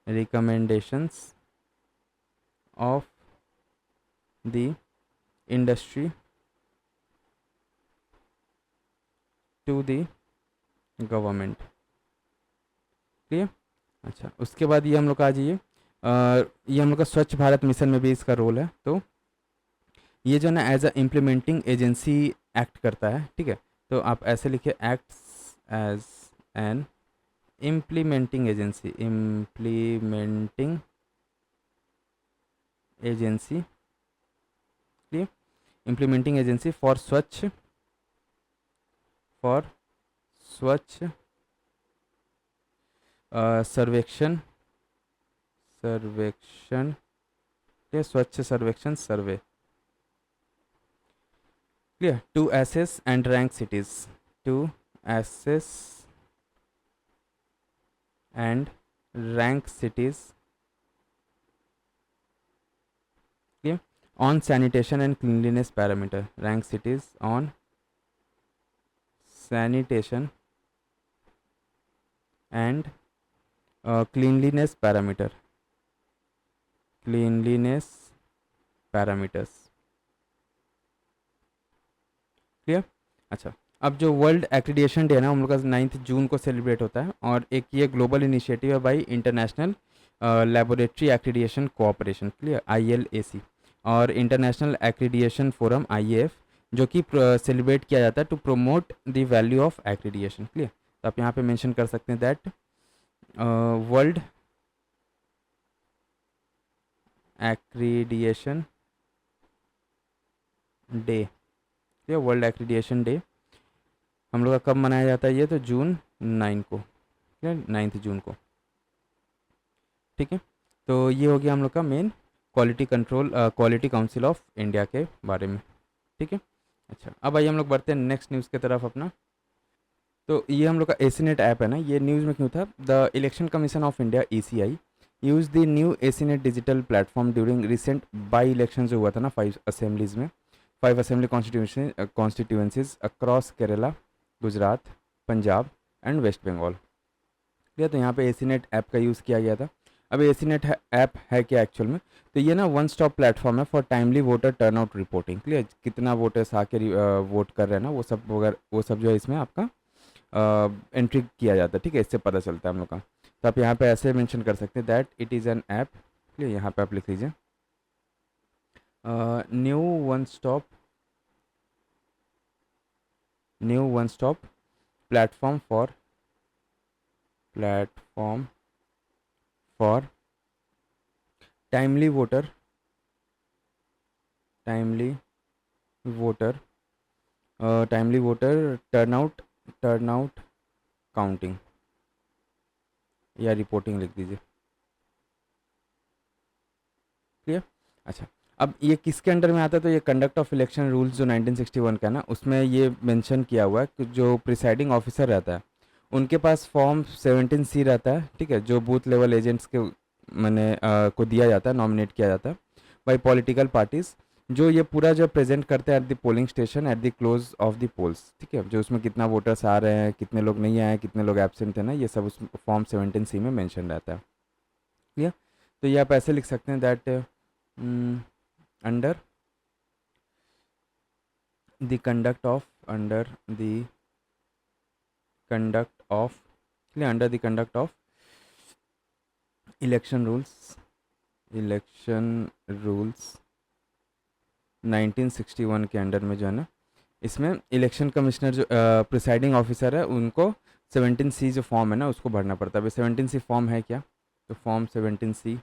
recommendations of the industry to the government। Clear. अच्छा, उसके बाद ये हम लोग आ जाइए, ये हम लोग का स्वच्छ भारत मिशन में भी इसका रोल है, तो ये जो ना as a implementing agency act करता है। ठीक है। तो आप ऐसे लिखिए acts as an implementing agency clear implementing agency for swachh सर्वेक्षण clear स्वच्छ सर्वेक्षण सर्वे। Clear. to assess and rank cities clear on sanitation and cleanliness parameter, rank cities on sanitation and cleanliness parameters। Clear. अच्छा, अब जो world accreditation day है ना हम लोग का 9 जून को सेलिब्रेट होता है, और एक ये ग्लोबल इनिशिएटिव है by international laboratory accreditation cooperation. Clear, ILAC, और इंटरनेशनल एक्रीडिएशन फोरम IAF, जो कि सेलिब्रेट किया जाता है to promote the value of accreditation. Clear. तो आप यहाँ पे मेंशन कर सकते हैं that world accreditation day. World accreditation day हम लोग का कब मनाया जाता है, ये तो जून 9 को, 9 जून को। ठीक है। तो ये हो गया हम लोग का main quality council of India के बारे में। ठीक है। अच्छा, अब आइए हम लोग बढ़ते हैं नेक्स्ट न्यूज़ की तरफ अपना। तो ये हम लोग का एसीनेट ऐप है ना, ये न्यूज़ में क्यों था? The election commission of India ECI use the new ECINET digital platform during recent by election जो हुआ था ना 5 असेंबलीज में, 5 assembly constituencies across Kerala, Gujarat, Punjab and west Bengal. ठीक है, तो यहाँ पे एसीनेट ऐप का यूज़ किया गया था। अब एसीनेट ऐप है क्या एक्चुअल में? तो ये ना वन स्टॉप प्लेटफॉर्म है for timely voter turnout reporting. Clear, कितना वोटर्स आके वोट कर रहे हैं ना, वो सब वगैरह वो सब जो है इसमें आपका एंट्री किया जाता है। ठीक है, इससे पता चलता है हम लोग का। तो आप यहाँ पे ऐसे मेंशन कर सकते हैं that it is an app. Clear, यहाँ पे आप लिख लीजिए new one stop platform for platform for timely voter timely voter turnout counting या रिपोर्टिंग लिख दीजिए। क्लियर। अच्छा, अब ये किसके अंडर में आता है? तो ये कंडक्ट ऑफ इलेक्शन रूल्स जो 1961 का है ना, उसमें ये मेंशन किया हुआ है कि जो प्रिसाइडिंग ऑफिसर रहता है उनके पास फॉर्म 17C रहता है। ठीक है, जो बूथ लेवल एजेंट्स के मैंने को दिया जाता है, नॉमिनेट किया जाता है बाई पॉलिटिकल पार्टीज, जो ये पूरा जो प्रेजेंट करते हैं at the polling station at the close of the polls. ठीक है, जो उसमें कितना वोटर्स आ रहे हैं, कितने लोग नहीं आए, कितने लोग एबसेंट है ना, ये सब उस फॉर्म 17C में मेंशन रहता है। क्लियर। तो ये आप ऐसे लिख सकते हैं that under the conduct of clear under the conduct of election rules 1961 के अंडर में जो है ना, इसमें इलेक्शन कमिश्नर जो प्रिसाइडिंग ऑफिसर है उनको 17C जो फॉर्म है ना उसको भरना पड़ता है। अभी 17C फॉर्म है क्या? तो फॉर्म 17C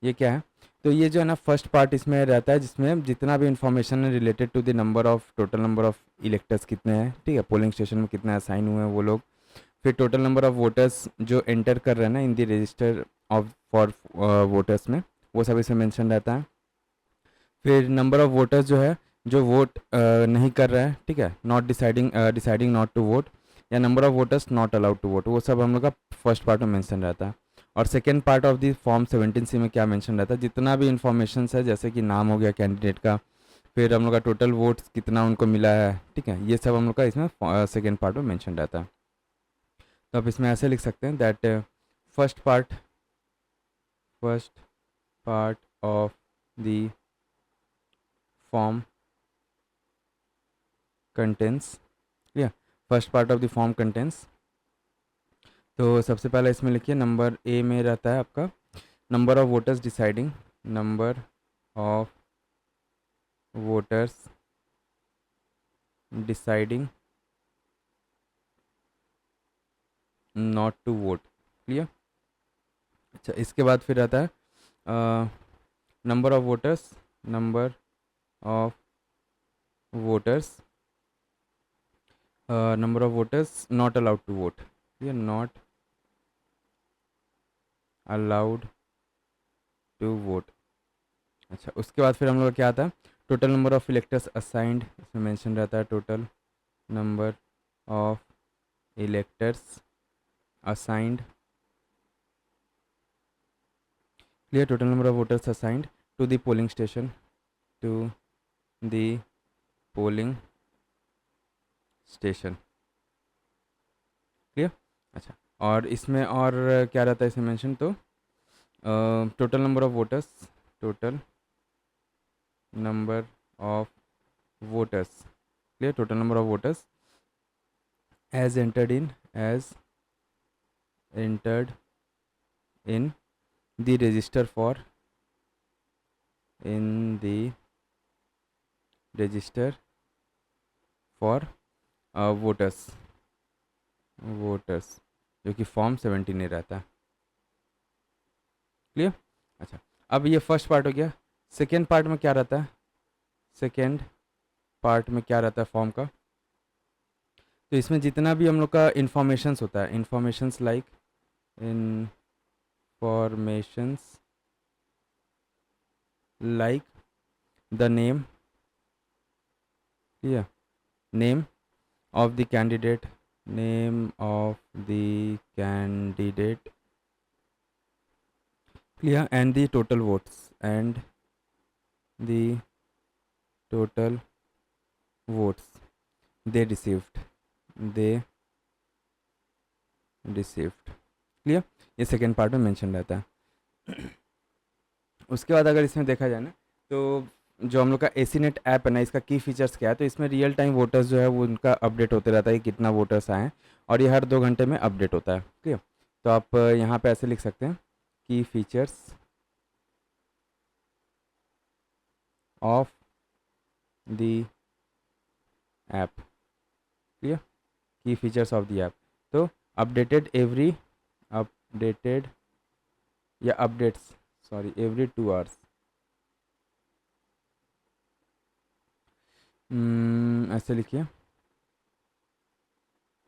ये क्या है? तो ये जो है ना फर्स्ट पार्ट इसमें रहता है जिसमें जितना भी इंफॉर्मेशन है related to the number of total number of electors कितने हैं। ठीक है, पोलिंग स्टेशन में कितने असाइन हुए हैं वो लोग, फिर टोटल नंबर ऑफ वोटर्स जो एंटर कर रहे हैं ना इन the register of for voters में, वो सब इसमें मेंशन रहता है। फिर नंबर ऑफ वोटर्स जो है जो वोट नहीं कर रहा है, ठीक है, not deciding not to vote, या number of voters not allowed to vote, वो सब हम लोग का फर्स्ट पार्ट में मेंशन रहता है। और second part of the form 17C में क्या मेंशन रहता है? जितना भी इंफॉर्मेशन है जैसे कि नाम हो गया कैंडिडेट का, फिर हम लोग का टोटल वोट्स कितना उनको मिला है, ठीक है, ये सब हम लोग का इसमें सेकेंड पार्ट में मेंशन रहता है। तो आप इसमें ऐसे लिख सकते हैं that first part of the form contains, या first part of the form contains. तो सबसे पहले इसमें लिखिए नंबर ए में रहता है आपका number of voters deciding not to vote. Clear. अच्छा, इसके बाद फिर आता है number of voters not allowed to vote. Clear, not allowed to vote. अच्छा, उसके बाद फिर हम लोग का क्या आता है? Total number of electors assigned, इसमें मेंशन रहता है total number of electors assigned. Clear, total number of voters assigned to the polling station clear. अच्छा, और इसमें और क्या रहता है इसमें मेंशन? तो total number of voters clear, total number of voters as entered in the register for voters जो कि फॉर्म 17 में रहता है। क्लियर। अच्छा, अब ये फर्स्ट पार्ट हो गया। सेकेंड पार्ट में क्या रहता है? फॉर्म का? तो इसमें जितना भी हम लोग का इंफॉर्मेशंस होता है, इंफॉर्मेशंस लाइक द नेम, या name, of the candidate, name of the candidate, clear, and the total votes, and the total votes they received, clear. ये सेकेंड पार्ट में मेंशन रहता है। उसके बाद अगर इसमें देखा जाए ना, तो जो हम लोग का एसी नेट ऐप है ना, इसका की फीचर्स क्या है, तो इसमें रियल टाइम वोटर्स जो है वो उनका अपडेट होते रहता है कि कितना वोटर्स आए हैं, और ये हर 2 घंटे में अपडेट होता है, ठीक है। तो आप यहाँ पे ऐसे लिख सकते हैं, की features of the app, clear, की फीचर्स ऑफ द ऐप। तो अपडेटेड या अपडेट्स सॉरी एवरी 2 आवर्स, ऐसे लिखिए,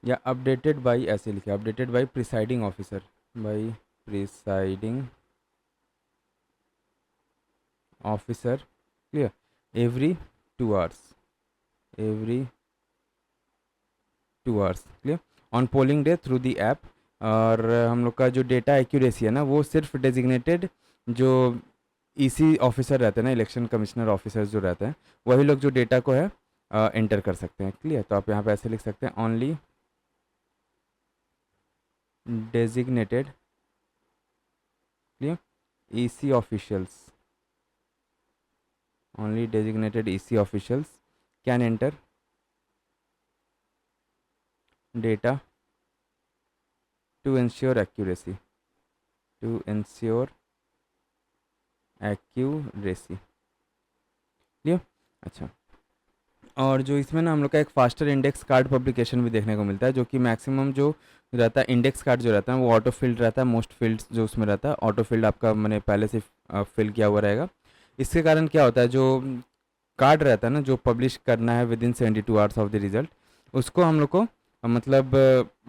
या अपडेटेड बाई, ऐसे लिखिए, updated by presiding officer, by presiding officer, clear, every 2 hours, every 2 hours, clear, on polling day through the app. और हम लोग का जो डेटा एक्यूरेसी है ना, वो सिर्फ डेजिग्नेटेड जो ईसी ऑफिसर रहते हैं ना, इलेक्शन कमिश्नर ऑफिसर्स जो रहते हैं, वही लोग जो डेटा को है एंटर कर सकते हैं, क्लियर। तो आप यहाँ पे ऐसे लिख सकते हैं, only designated, clear, EC officials, only designated EC officials can enter data to ensure accuracy, clear। अच्छा, और जो इसमें ना हम लोग का एक फास्टर इंडेक्स कार्ड पब्लिकेशन भी देखने को मिलता है, जो कि मैक्सिमम जो रहता है इंडेक्स कार्ड जो रहता है वो ऑटो फिल्ड रहता है, मोस्ट फील्ड्स जो उसमें रहता है ऑटो फिल्ड आपका मैंने पहले से फिल किया हुआ रहेगा। इसके कारण क्या होता है, जो कार्ड रहता है ना जो पब्लिश करना है with in 72 hours of the result, उसको हम लोग को मतलब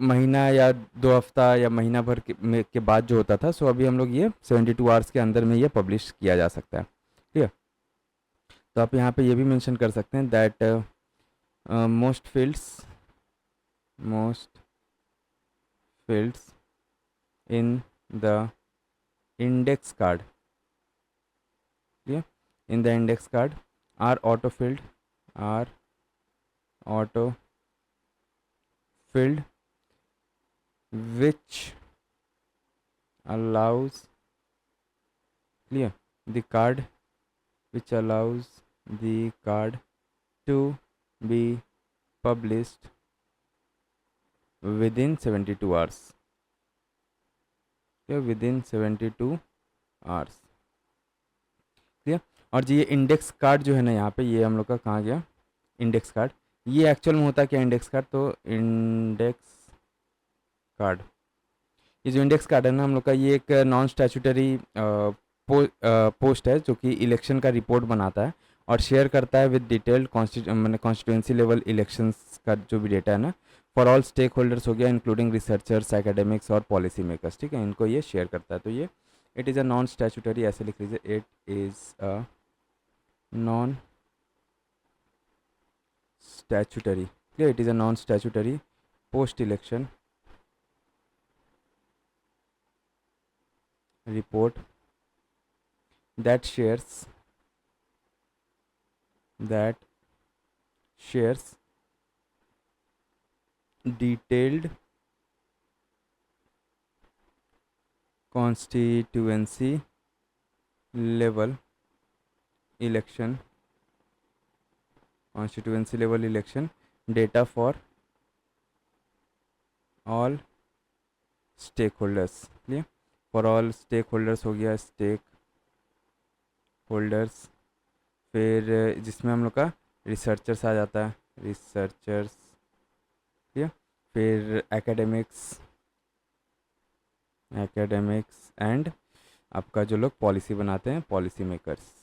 महीना या 2 हफ्ता या महीना भर के बाद जो होता था, सो अभी हम लोग ये 72 आवर्स के अंदर में ये पब्लिश किया जा सकता है, ठीक है। तो आप यहाँ पे ये भी मेंशन कर सकते हैं that most fields in the index card, in the index card are auto filled which allows, clear, the card which allows the card to be published within 72 hours, okay, within 72 hours, clear। और जी ये index card जो है ना यहाँ पे, ये हम लोग का कहाँ गया, इंडेक्स कार्ड, ये एक्चुअल में होता है क्या इंडेक्स कार्ड, तो इंडेक्स कार्ड, ये जो इंडेक्स कार्ड है ना हम लोग का, ये एक नॉन स्टैचूटरी पोस्ट है जो कि इलेक्शन का रिपोर्ट बनाता है और शेयर करता है with detailed constituency level elections का जो भी डेटा है ना, फॉर ऑल स्टेक होल्डर्स हो गया, इंक्लूडिंग रिसर्चर्स, एकेडमिक्स और पॉलिसी मेकर्स, ठीक है, इनको ये शेयर करता है। तो ये it is a non statutory, ऐसे लिख लीजिए, it is a non statutory, clear, it is a non statutory post election report that shares detailed constituency level election data for all stakeholders, clear, for all stakeholders हो गया, stake holders, फिर जिसमें हम लोग का researchers आ जाता है, researchers, ठीक, फिर एकेडमिक्स एंड आपका जो लोग पॉलिसी बनाते हैं, पॉलिसी मेकर्स,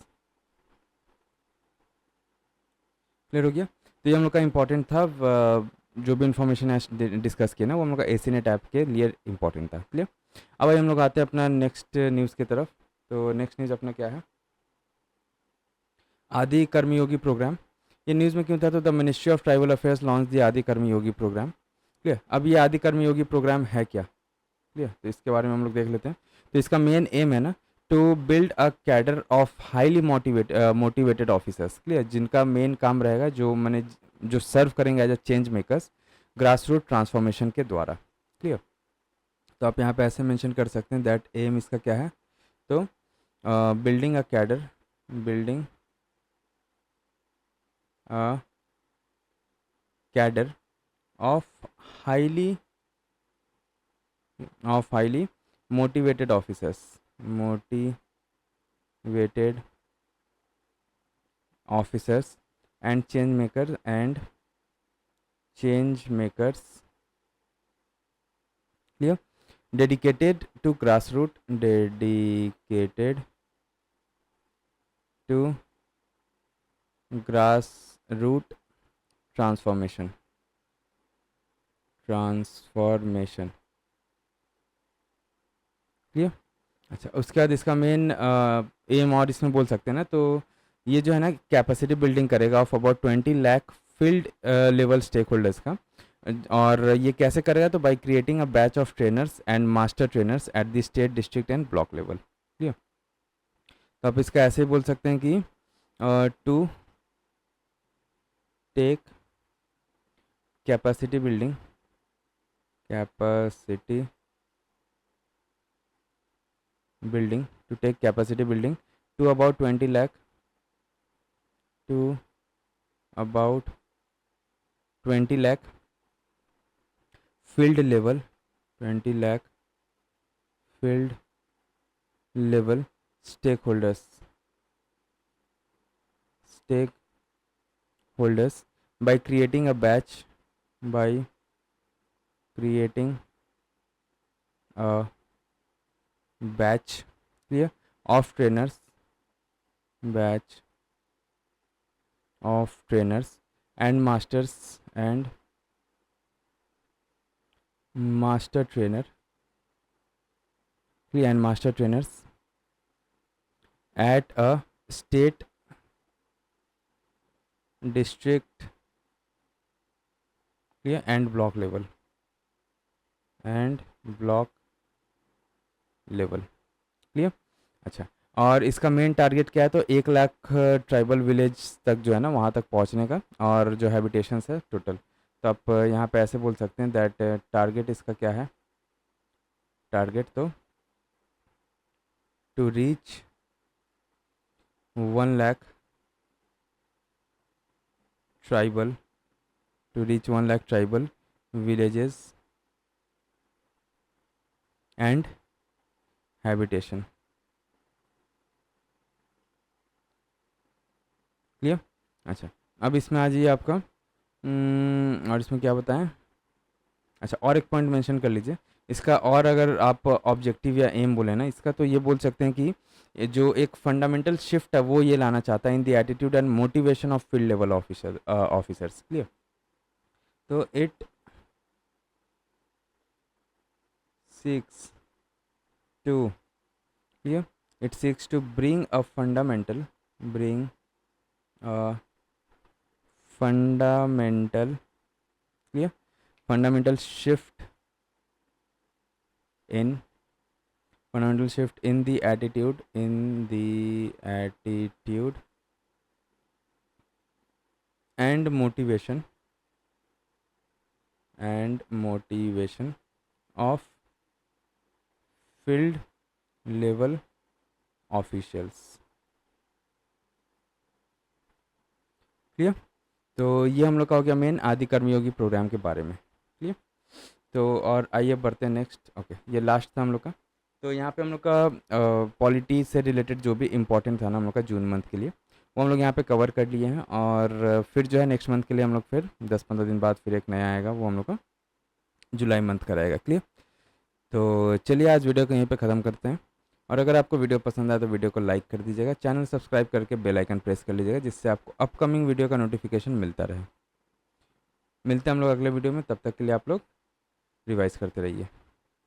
क्लियर हो गया। तो ये हम लोग का इम्पोर्टेंट था, जो भी इन्फॉर्मेशन डिस्कस किया ना वो हम लोग का एसी नेट ऐप के लिए इम्पोर्टेंट था, क्लियर। अब भाई हम लोग आते हैं अपना नेक्स्ट न्यूज़ की तरफ। तो नेक्स्ट न्यूज़ अपना क्या है, आदि कर्मयोगी प्रोग्राम, ये न्यूज़ में क्यों था? तो the ministry of tribal affairs launch the आदि कर्म योगी प्रोग्राम। क्लियर। अब ये आदि कर्म योगी प्रोग्राम है क्या? क्लियर। तो इसके बारे में हम लोग देख लेते हैं। तो इसका मेन एम है ना, to build a cadre of highly motivated officers. Clear. जिनका मेन काम रहेगा, जो मैंने जो सर्व करेंगे as a change makers grass root transformation के द्वारा। क्लियर। तो आप यहाँ पे ऐसे मेंशन कर सकते हैं दैट एम इसका क्या है। तो building a cadre, building a cadre of highly motivated officers, motivated officers and change makers, clear, dedicated to grassroot transformation, clear. अच्छा, उसके बाद इसका मेन एम और इसमें बोल सकते हैं ना, तो ये जो है ना कैपेसिटी बिल्डिंग करेगा of about 20 lakh field level stakeholders का। और ये कैसे करेगा? तो by creating a batch of trainers and master trainers at the state, district and block level. Clear. तो आप इसका ऐसे ही बोल सकते हैं कि to take capacity building to about 20 lakh field level 20 lakh field level stakeholders by creating a batch clear of trainers and master trainers at a state, district, clear, and block level clear. अच्छा, और इसका main target क्या है? तो 1 lakh tribal village तक जो है ना, वहाँ तक पहुँचने का, और जो हैबिटेशंस है टोटल। तो आप यहाँ पे ऐसे बोल सकते हैं दैट टारगेट इसका क्या है? टारगेट तो to reach 1 lakh tribal villages and habitation। Clear. अच्छा, अब इसमें आ जाइए आपका और इसमें क्या बताएं? अच्छा, और एक पॉइंट मेंशन कर लीजिए इसका। और अगर आप ऑब्जेक्टिव या एम बोले ना इसका, तो ये बोल सकते हैं कि ये जो एक फंडामेंटल शिफ्ट है वो ये लाना चाहता है in the attitude and motivation of field level officers. Clear. तो it seeks to bring a fundamental shift in the attitude and motivation of field level officials. Clear. तो ये हम लोग का हो गया मेन आदि कर्मयोगी प्रोग्राम के बारे में। क्लियर। तो और आइए बढ़ते हैं नेक्स्ट। ओके, ये लास्ट था हम लोग का। तो यहाँ पे हम लोग का पॉलिटी से रिलेटेड जो भी इम्पोर्टेंट था ना हम लोग का जून मंथ के लिए, वो हम लोग यहाँ पे कवर कर लिए हैं। और फिर जो है नेक्स्ट मंथ के लिए हम लोग फिर 10-15 दिन बाद फिर एक नया आएगा, वो हम लोग का जुलाई मंथ का रहेगा। क्लियर। तो चलिए आज वीडियो को यहीं पे ख़त्म करते हैं। और अगर आपको वीडियो पसंद आए तो वीडियो को लाइक कर दीजिएगा, चैनल सब्सक्राइब करके बेल आइकन प्रेस कर लीजिएगा, जिससे आपको अपकमिंग वीडियो का नोटिफिकेशन मिलता रहे। मिलते हैं हम लोग अगले वीडियो में, तब तक के लिए आप लोग रिवाइज करते रहिए।